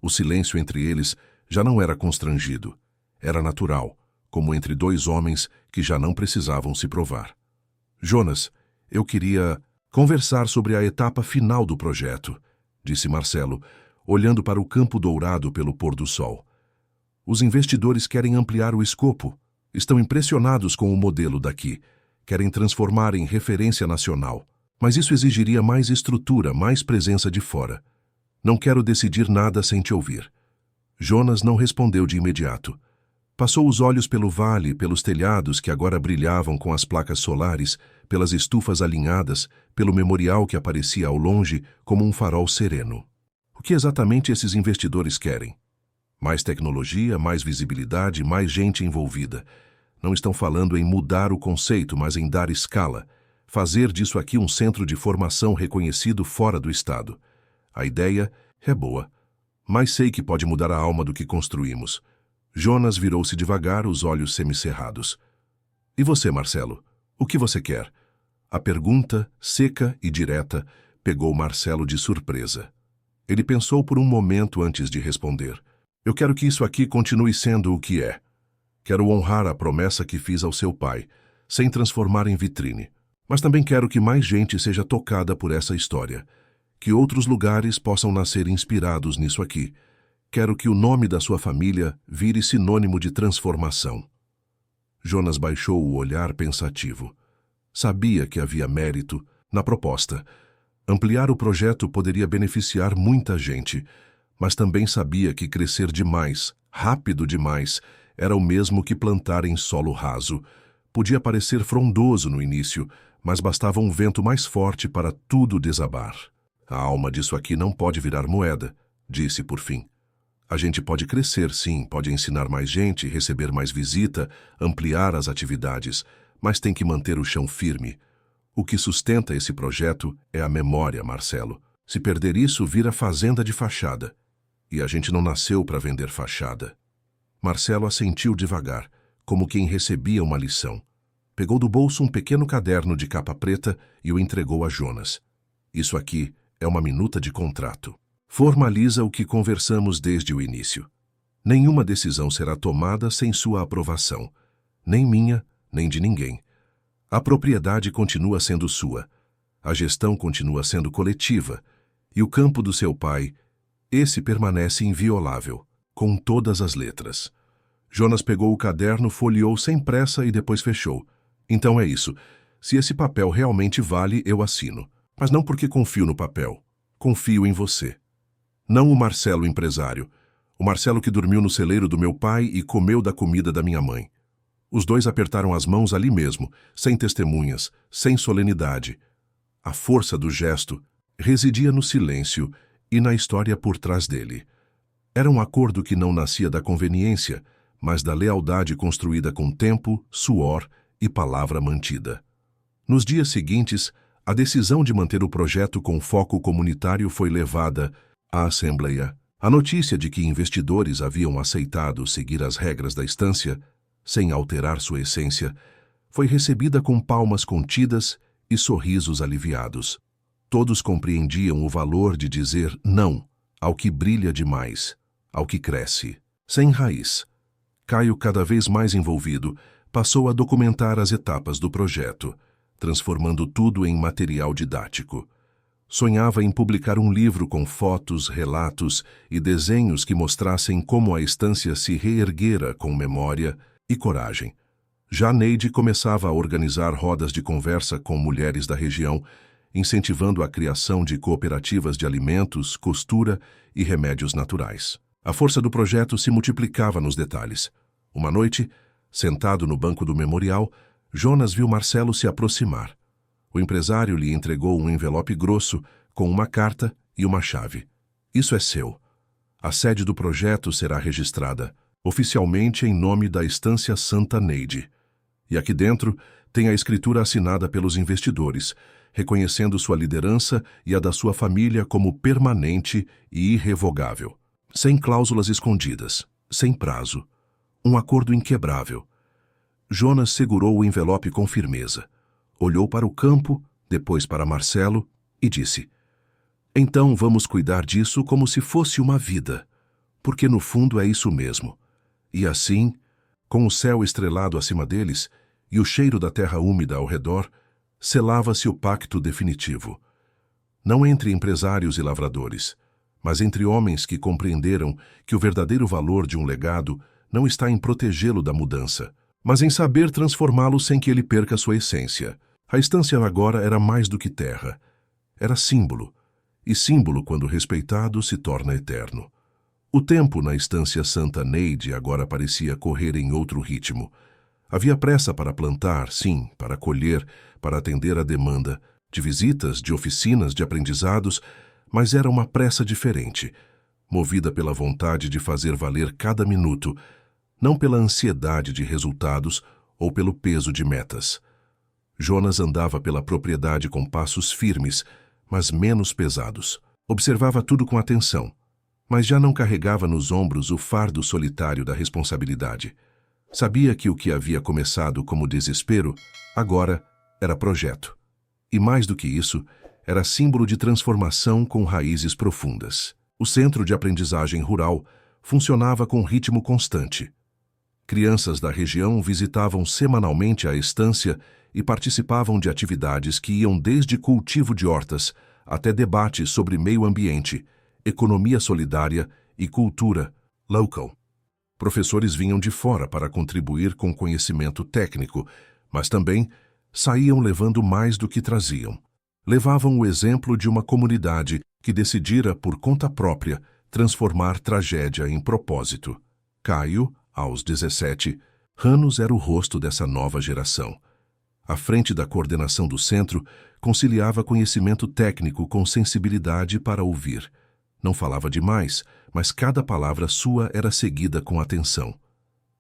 O silêncio entre eles já não era constrangido. Era natural, como entre dois homens que já não precisavam se provar. Jonas, eu queria conversar sobre a etapa final do projeto, disse Marcelo, olhando para o campo dourado pelo pôr do sol. Os investidores querem ampliar o escopo. Estão impressionados com o modelo daqui. Querem transformar em referência nacional. Mas isso exigiria mais estrutura, mais presença de fora. Não quero decidir nada sem te ouvir. Jonas não respondeu de imediato. Passou os olhos pelo vale, pelos telhados que agora brilhavam com as placas solares, pelas estufas alinhadas, pelo memorial que aparecia ao longe como um farol sereno. O que exatamente esses investidores querem? Mais tecnologia, mais visibilidade, mais gente envolvida. Não estão falando em mudar o conceito, mas em dar escala. Fazer disso aqui um centro de formação reconhecido fora do estado. A ideia é boa, mas sei que pode mudar a alma do que construímos. Jonas virou-se devagar, os olhos semicerrados. E você, Marcelo? O que você quer? A pergunta, seca e direta, pegou Marcelo de surpresa. Ele pensou por um momento antes de responder. Eu quero que isso aqui continue sendo o que é. Quero honrar a promessa que fiz ao seu pai, sem transformar em vitrine. Mas também quero que mais gente seja tocada por essa história. Que outros lugares possam nascer inspirados nisso aqui. Quero que o nome da sua família vire sinônimo de transformação. Jonas baixou o olhar pensativo. Sabia que havia mérito na proposta. Ampliar o projeto poderia beneficiar muita gente, mas também sabia que crescer demais, rápido demais, era o mesmo que plantar em solo raso. Podia parecer frondoso no início, mas bastava um vento mais forte para tudo desabar. A alma disso aqui não pode virar moeda, disse por fim. A gente pode crescer, sim, pode ensinar mais gente, receber mais visita, ampliar as atividades, mas tem que manter o chão firme. O que sustenta esse projeto é a memória, Marcelo. Se perder isso, vira fazenda de fachada. E a gente não nasceu para vender fachada. Marcelo assentiu devagar, como quem recebia uma lição. Pegou do bolso um pequeno caderno de capa preta e o entregou a Jonas. Isso aqui é uma minuta de contrato. Formaliza o que conversamos desde o início. Nenhuma decisão será tomada sem sua aprovação. Nem minha, nem de ninguém. A propriedade continua sendo sua. A gestão continua sendo coletiva. E o campo do seu pai, esse permanece inviolável, com todas as letras. Jonas pegou o caderno, folheou sem pressa e depois fechou. Então é isso. Se esse papel realmente vale, eu assino. Mas não porque confio no papel. Confio em você. Não o Marcelo empresário. O Marcelo que dormiu no celeiro do meu pai e comeu da comida da minha mãe. Os dois apertaram as mãos ali mesmo, sem testemunhas, sem solenidade. A força do gesto residia no silêncio e na história por trás dele. Era um acordo que não nascia da conveniência, mas da lealdade construída com tempo, suor e palavra mantida. Nos dias seguintes, a decisão de manter o projeto com foco comunitário foi levada à Assembleia. A notícia de que investidores haviam aceitado seguir as regras da estância, sem alterar sua essência, foi recebida com palmas contidas e sorrisos aliviados. Todos compreendiam o valor de dizer não ao que brilha demais, ao que cresce, sem raiz. Caio, cada vez mais envolvido, passou a documentar as etapas do projeto, transformando tudo em material didático. Sonhava em publicar um livro com fotos, relatos e desenhos que mostrassem como a estância se reerguera com memória e coragem. Já Neide começava a organizar rodas de conversa com mulheres da região, incentivando a criação de cooperativas de alimentos, costura e remédios naturais. A força do projeto se multiplicava nos detalhes. Uma noite, sentado no banco do memorial, Jonas viu Marcelo se aproximar. O empresário lhe entregou um envelope grosso com uma carta e uma chave. Isso é seu. A sede do projeto será registrada, oficialmente em nome da Estância Santa Neide. E aqui dentro tem a escritura assinada pelos investidores, reconhecendo sua liderança e a da sua família como permanente e irrevogável. Sem cláusulas escondidas, sem prazo. Um acordo inquebrável. Jonas segurou o envelope com firmeza. Olhou para o campo, depois para Marcelo e disse: "Então vamos cuidar disso como se fosse uma vida, porque no fundo é isso mesmo." E assim, com o céu estrelado acima deles e o cheiro da terra úmida ao redor, selava-se o pacto definitivo. Não entre empresários e lavradores, mas entre homens que compreenderam que o verdadeiro valor de um legado não está em protegê-lo da mudança, mas em saber transformá-lo sem que ele perca sua essência. A estância agora era mais do que terra. Era símbolo, e símbolo, quando respeitado, se torna eterno. O tempo na Estância Santa Neide agora parecia correr em outro ritmo. Havia pressa para plantar, sim, para colher, para atender à demanda, de visitas, de oficinas, de aprendizados, mas era uma pressa diferente, movida pela vontade de fazer valer cada minuto, não pela ansiedade de resultados ou pelo peso de metas. Jonas andava pela propriedade com passos firmes, mas menos pesados. Observava tudo com atenção, mas já não carregava nos ombros o fardo solitário da responsabilidade. Sabia que o que havia começado como desespero, agora era projeto. E mais do que isso, era símbolo de transformação com raízes profundas. O centro de aprendizagem rural funcionava com ritmo constante. Crianças da região visitavam semanalmente a estância e participavam de atividades que iam desde cultivo de hortas até debates sobre meio ambiente, economia solidária e cultura local. Professores vinham de fora para contribuir com conhecimento técnico, mas também saíam levando mais do que traziam. Levavam o exemplo de uma comunidade que decidira, por conta própria, transformar tragédia em propósito. Caio, aos 17, anos, era o rosto dessa nova geração. À frente da coordenação do centro, conciliava conhecimento técnico com sensibilidade para ouvir. Não falava demais, mas cada palavra sua era seguida com atenção.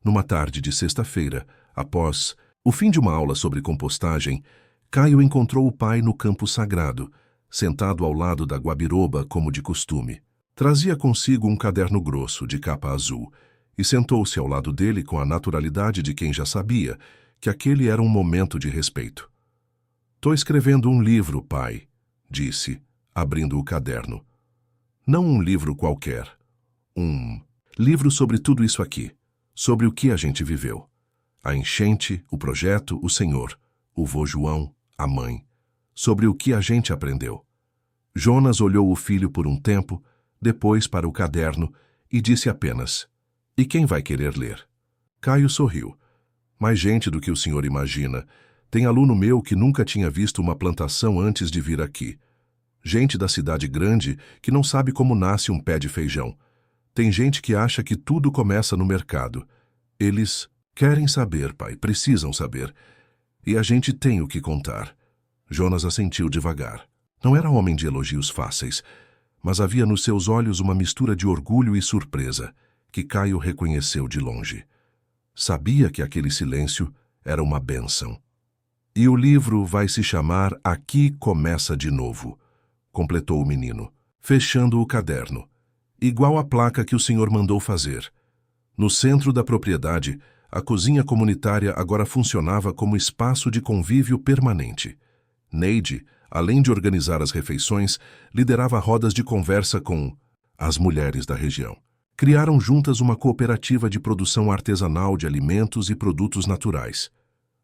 Numa tarde de sexta-feira, após o fim de uma aula sobre compostagem, Caio encontrou o pai no campo sagrado, sentado ao lado da guabiroba como de costume. Trazia consigo um caderno grosso, de capa azul, e sentou-se ao lado dele com a naturalidade de quem já sabia que aquele era um momento de respeito. "Tô escrevendo um livro, pai", disse, abrindo o caderno. "Não um livro qualquer. Um livro sobre tudo isso aqui, sobre o que a gente viveu. A enchente, o projeto, o senhor, o vô João, a mãe. Sobre o que a gente aprendeu." Jonas olhou o filho por um tempo, depois para o caderno e disse apenas: "E quem vai querer ler?" Caio sorriu. "Mais gente do que o senhor imagina. Tem aluno meu que nunca tinha visto uma plantação antes de vir aqui. Gente da cidade grande que não sabe como nasce um pé de feijão. Tem gente que acha que tudo começa no mercado. Eles querem saber, pai, precisam saber. E a gente tem o que contar." Jonas assentiu devagar. Não era homem de elogios fáceis, mas havia nos seus olhos uma mistura de orgulho e surpresa, que Caio reconheceu de longe. Sabia que aquele silêncio era uma bênção. "E o livro vai se chamar Aqui Começa de Novo", completou o menino, fechando o caderno. "Igual a placa que o senhor mandou fazer." No centro da propriedade, a cozinha comunitária agora funcionava como espaço de convívio permanente. Neide, além de organizar as refeições, liderava rodas de conversa com as mulheres da região. Criaram juntas uma cooperativa de produção artesanal de alimentos e produtos naturais.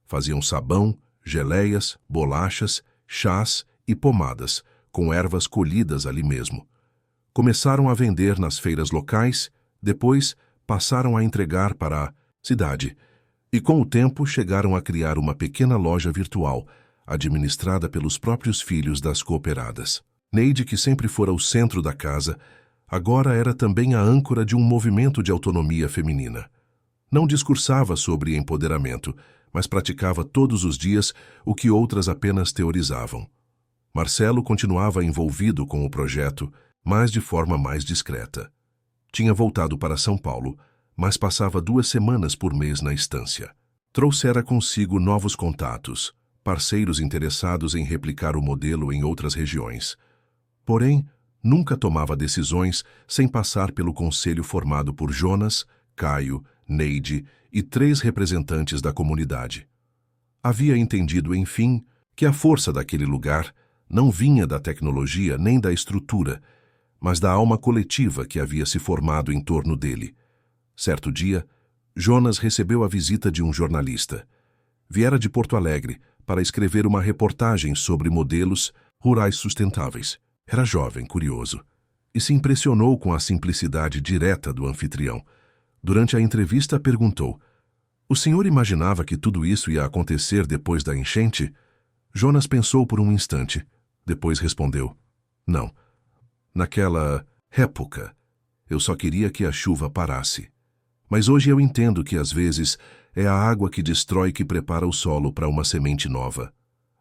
Faziam sabão, geleias, bolachas, chás e pomadas, com ervas colhidas ali mesmo. Começaram a vender nas feiras locais, depois passaram a entregar para a cidade, e com o tempo chegaram a criar uma pequena loja virtual, administrada pelos próprios filhos das cooperadas. Neide, que sempre fora o centro da casa, agora era também a âncora de um movimento de autonomia feminina. Não discursava sobre empoderamento, mas praticava todos os dias o que outras apenas teorizavam. Marcelo continuava envolvido com o projeto, mas de forma mais discreta. Tinha voltado para São Paulo, mas passava 2 semanas por mês na estância. Trouxera consigo novos contatos, parceiros interessados em replicar o modelo em outras regiões. Porém, nunca tomava decisões sem passar pelo conselho formado por Jonas, Caio, Neide e 3 representantes da comunidade. Havia entendido, enfim, que a força daquele lugar não vinha da tecnologia nem da estrutura, mas da alma coletiva que havia se formado em torno dele. Certo dia, Jonas recebeu a visita de um jornalista. Viera de Porto Alegre para escrever uma reportagem sobre modelos rurais sustentáveis. Era jovem, curioso, e se impressionou com a simplicidade direta do anfitrião. Durante a entrevista, perguntou: "O senhor imaginava que tudo isso ia acontecer depois da enchente?" Jonas pensou por um instante. Depois respondeu: "Não. Naquela época, eu só queria que a chuva parasse. Mas hoje eu entendo que às vezes é a água que destrói que prepara o solo para uma semente nova."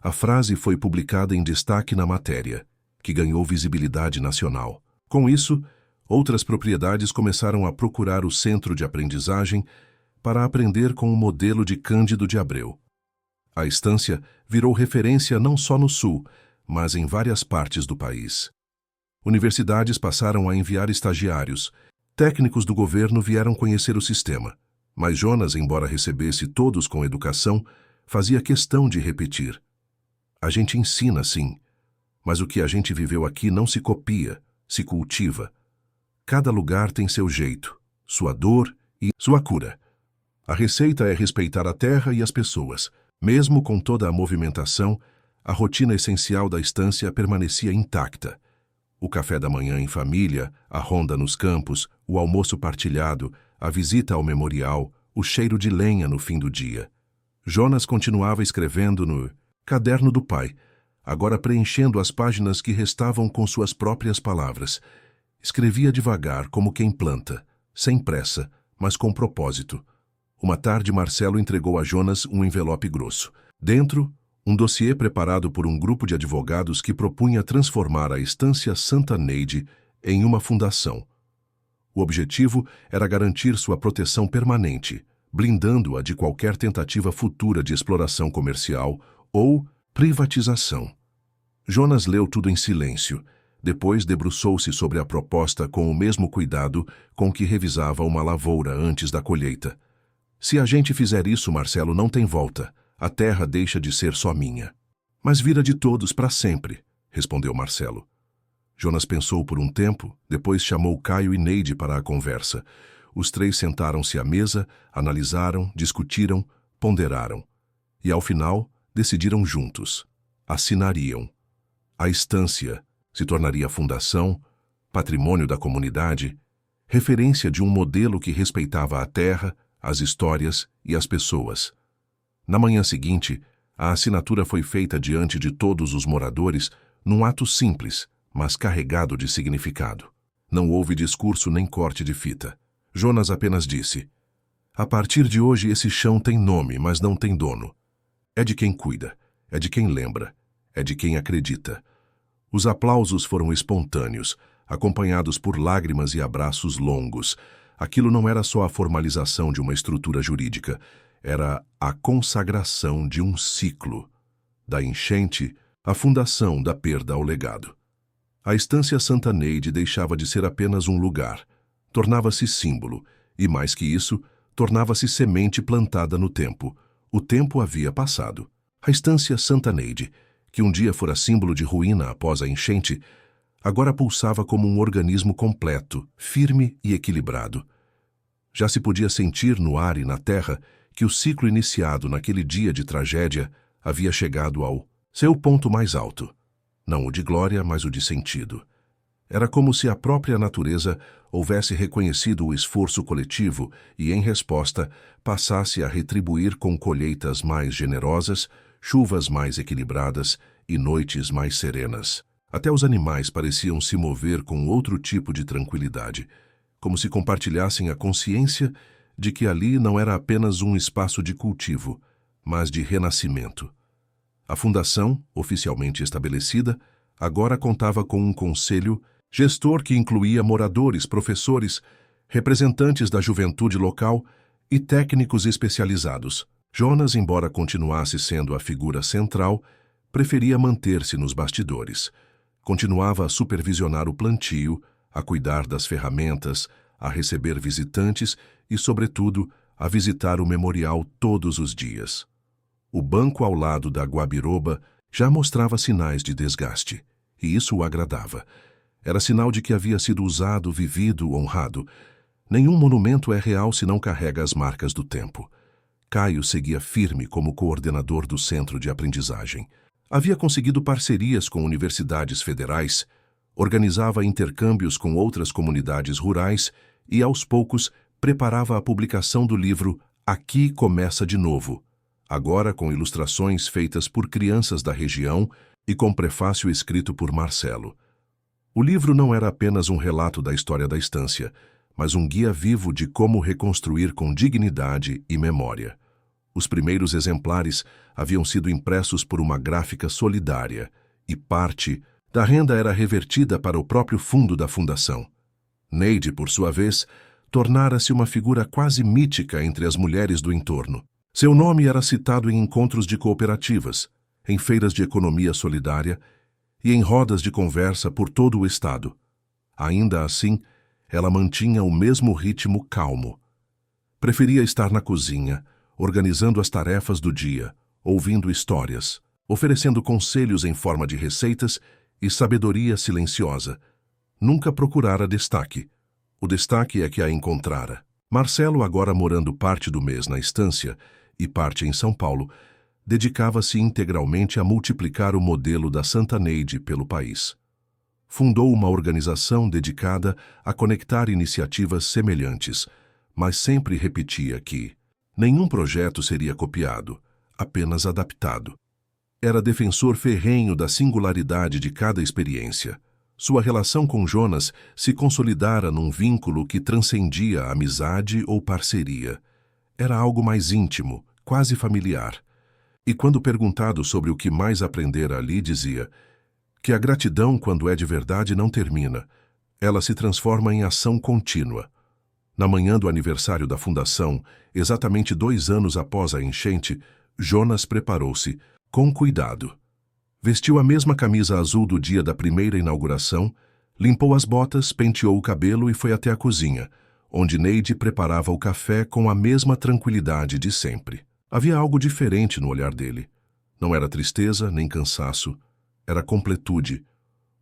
A frase foi publicada em destaque na matéria, que ganhou visibilidade nacional. Com isso, outras propriedades começaram a procurar o centro de aprendizagem para aprender com o modelo de Cândido de Abreu. A estância virou referência não só no Sul, mas em várias partes do país. Universidades passaram a enviar estagiários. Técnicos do governo vieram conhecer o sistema, mas Jonas, embora recebesse todos com educação, fazia questão de repetir: "A gente ensina, sim, mas o que a gente viveu aqui não se copia, se cultiva. Cada lugar tem seu jeito, sua dor e sua cura. A receita é respeitar a terra e as pessoas. Mesmo com toda a movimentação, a rotina essencial da estância permanecia intacta. O café da manhã em família, a ronda nos campos, o almoço partilhado, a visita ao memorial, o cheiro de lenha no fim do dia." Jonas continuava escrevendo no caderno do pai, agora preenchendo as páginas que restavam com suas próprias palavras. Escrevia devagar, como quem planta, sem pressa, mas com propósito. Uma tarde, Marcelo entregou a Jonas um envelope grosso. Dentro, um dossiê preparado por um grupo de advogados que propunha transformar a Estância Santa Neide em uma fundação. O objetivo era garantir sua proteção permanente, blindando-a de qualquer tentativa futura de exploração comercial ou privatização. Jonas leu tudo em silêncio. Depois debruçou-se sobre a proposta com o mesmo cuidado com que revisava uma lavoura antes da colheita. "Se a gente fizer isso, Marcelo, não tem volta. A terra deixa de ser só minha." "Mas vira de todos para sempre", respondeu Marcelo. Jonas pensou por um tempo, depois chamou Caio e Neide para a conversa. Os 3 sentaram-se à mesa, analisaram, discutiram, ponderaram. E, ao final, decidiram juntos. Assinariam. A estância se tornaria fundação, patrimônio da comunidade, referência de um modelo que respeitava a terra, as histórias e as pessoas. Na manhã seguinte, a assinatura foi feita diante de todos os moradores num ato simples, mas carregado de significado. Não houve discurso nem corte de fita. Jonas apenas disse: "A partir de hoje esse chão tem nome, mas não tem dono. É de quem cuida, é de quem lembra, é de quem acredita." Os aplausos foram espontâneos, acompanhados por lágrimas e abraços longos. Aquilo não era só a formalização de uma estrutura jurídica, era a consagração de um ciclo. Da enchente, a fundação da perda ao legado. A Estância Santa Neide deixava de ser apenas um lugar, tornava-se símbolo, e mais que isso, tornava-se semente plantada no tempo. O tempo havia passado. A Estância Santa Neide, que um dia fora símbolo de ruína após a enchente, agora pulsava como um organismo completo, firme e equilibrado. Já se podia sentir no ar e na terra que o ciclo iniciado naquele dia de tragédia havia chegado ao seu ponto mais alto. Não o de glória, mas o de sentido. Era como se a própria natureza houvesse reconhecido o esforço coletivo e, em resposta, passasse a retribuir com colheitas mais generosas, chuvas mais equilibradas e noites mais serenas. Até os animais pareciam se mover com outro tipo de tranquilidade, como se compartilhassem a consciência de que ali não era apenas um espaço de cultivo, mas de renascimento. A fundação, oficialmente estabelecida, agora contava com um conselho Gestor que incluía moradores, professores, representantes da juventude local e técnicos especializados. Jonas, embora continuasse sendo a figura central, preferia manter-se nos bastidores. Continuava a supervisionar o plantio, a cuidar das ferramentas, a receber visitantes e, sobretudo, a visitar o memorial todos os dias. O banco ao lado da guabiroba já mostrava sinais de desgaste, e isso o agradava. Era sinal de que havia sido usado, vivido, honrado. Nenhum monumento é real se não carrega as marcas do tempo. Caio seguia firme como coordenador do centro de aprendizagem. Havia conseguido parcerias com universidades federais, organizava intercâmbios com outras comunidades rurais e, aos poucos, preparava a publicação do livro Aqui Começa de Novo, agora com ilustrações feitas por crianças da região e com prefácio escrito por Marcelo. O livro não era apenas um relato da história da estância, mas um guia vivo de como reconstruir com dignidade e memória. Os primeiros exemplares haviam sido impressos por uma gráfica solidária e parte da renda era revertida para o próprio fundo da fundação. Neide, por sua vez, tornara-se uma figura quase mítica entre as mulheres do entorno. Seu nome era citado em encontros de cooperativas, em feiras de economia solidária e em rodas de conversa por todo o estado. Ainda assim, ela mantinha o mesmo ritmo calmo. Preferia estar na cozinha, organizando as tarefas do dia, ouvindo histórias, oferecendo conselhos em forma de receitas e sabedoria silenciosa. Nunca procurara destaque. O destaque é que a encontrara. Marcelo, agora morando parte do mês na estância e parte em São Paulo, dedicava-se integralmente a multiplicar o modelo da Santa Neide pelo país. Fundou uma organização dedicada a conectar iniciativas semelhantes, mas sempre repetia que nenhum projeto seria copiado, apenas adaptado. Era defensor ferrenho da singularidade de cada experiência. Sua relação com Jonas se consolidara num vínculo que transcendia a amizade ou parceria. Era algo mais íntimo, quase familiar. E quando perguntado sobre o que mais aprendera ali, dizia que a gratidão, quando é de verdade, não termina. Ela se transforma em ação contínua. Na manhã do aniversário da fundação, exatamente 2 anos após a enchente, Jonas preparou-se, com cuidado. Vestiu a mesma camisa azul do dia da primeira inauguração, limpou as botas, penteou o cabelo e foi até a cozinha, onde Neide preparava o café com a mesma tranquilidade de sempre. Havia algo diferente no olhar dele. Não era tristeza nem cansaço, era completude.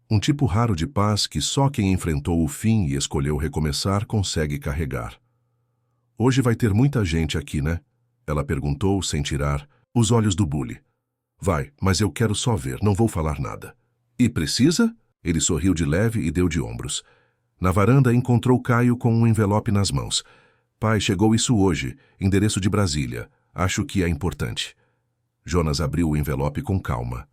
Um tipo raro de paz que só quem enfrentou o fim e escolheu recomeçar consegue carregar. Hoje vai ter muita gente aqui, né? Ela perguntou sem tirar os olhos do bule. Vai, mas eu quero só ver, não vou falar nada. E precisa? Ele sorriu de leve e deu de ombros. Na varanda encontrou Caio com um envelope nas mãos. Pai, chegou isso hoje, endereço de Brasília. Acho que é importante. Jonas abriu o envelope com calma.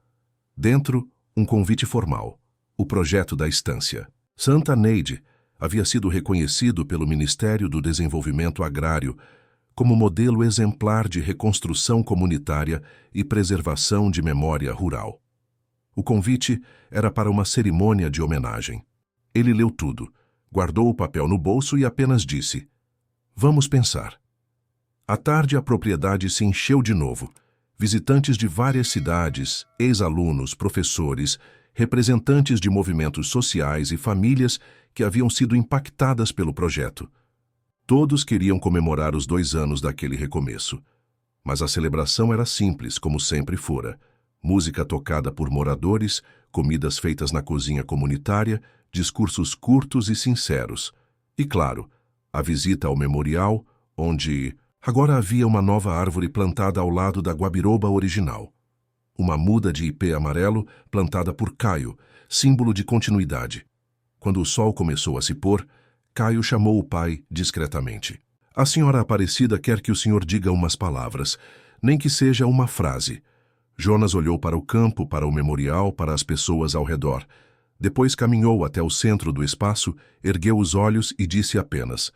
Dentro, um convite formal. O projeto da estância. Santa Neide havia sido reconhecido pelo Ministério do Desenvolvimento Agrário como modelo exemplar de reconstrução comunitária e preservação de memória rural. O convite era para uma cerimônia de homenagem. Ele leu tudo, guardou o papel no bolso e apenas disse: "Vamos pensar." À tarde, a propriedade se encheu de novo. Visitantes de várias cidades, ex-alunos, professores, representantes de movimentos sociais e famílias que haviam sido impactadas pelo projeto. Todos queriam comemorar os 2 anos daquele recomeço. Mas a celebração era simples, como sempre fora. Música tocada por moradores, comidas feitas na cozinha comunitária, discursos curtos e sinceros. E, claro, a visita ao memorial, onde agora havia uma nova árvore plantada ao lado da guabiroba original. Uma muda de ipê amarelo plantada por Caio, símbolo de continuidade. Quando o sol começou a se pôr, Caio chamou o pai discretamente. A senhora Aparecida quer que o senhor diga umas palavras, nem que seja uma frase. Jonas olhou para o campo, para o memorial, para as pessoas ao redor. Depois caminhou até o centro do espaço, ergueu os olhos e disse apenas: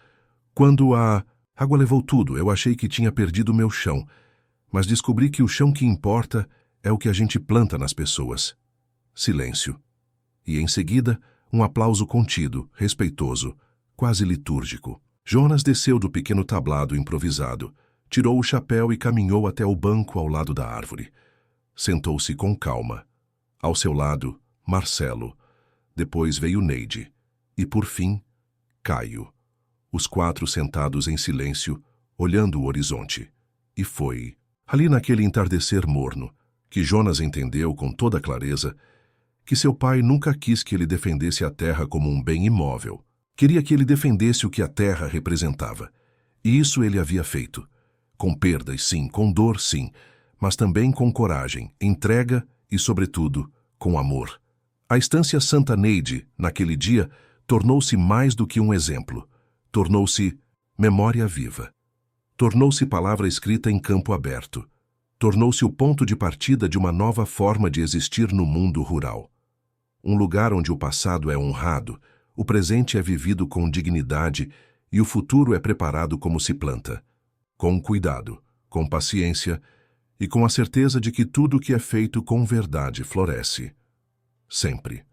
"Quando a água levou tudo, eu achei que tinha perdido o meu chão, mas descobri que o chão que importa é o que a gente planta nas pessoas." Silêncio. E em seguida, Um aplauso contido, respeitoso, quase litúrgico. Jonas desceu do pequeno tablado improvisado, tirou o chapéu e caminhou até o banco ao lado da árvore. Sentou-se com calma. Ao seu lado, Marcelo. Depois veio Neide. E, por fim, Caio. Os quatro sentados em silêncio, olhando o horizonte. E foi ali naquele entardecer morno que Jonas entendeu com toda clareza que seu pai nunca quis que ele defendesse a terra como um bem imóvel. Queria que ele defendesse o que a terra representava. E isso ele havia feito. Com perdas, sim, com dor, sim, mas também com coragem, entrega e, sobretudo, com amor. A estância Santa Neide, naquele dia, tornou-se mais do que um exemplo. Tornou-se memória viva. Tornou-se palavra escrita em campo aberto. Tornou-se o ponto de partida de uma nova forma de existir no mundo rural. Um lugar onde o passado é honrado, o presente é vivido com dignidade e o futuro é preparado como se planta. Com cuidado, com paciência e com a certeza de que tudo que é feito com verdade floresce. Sempre.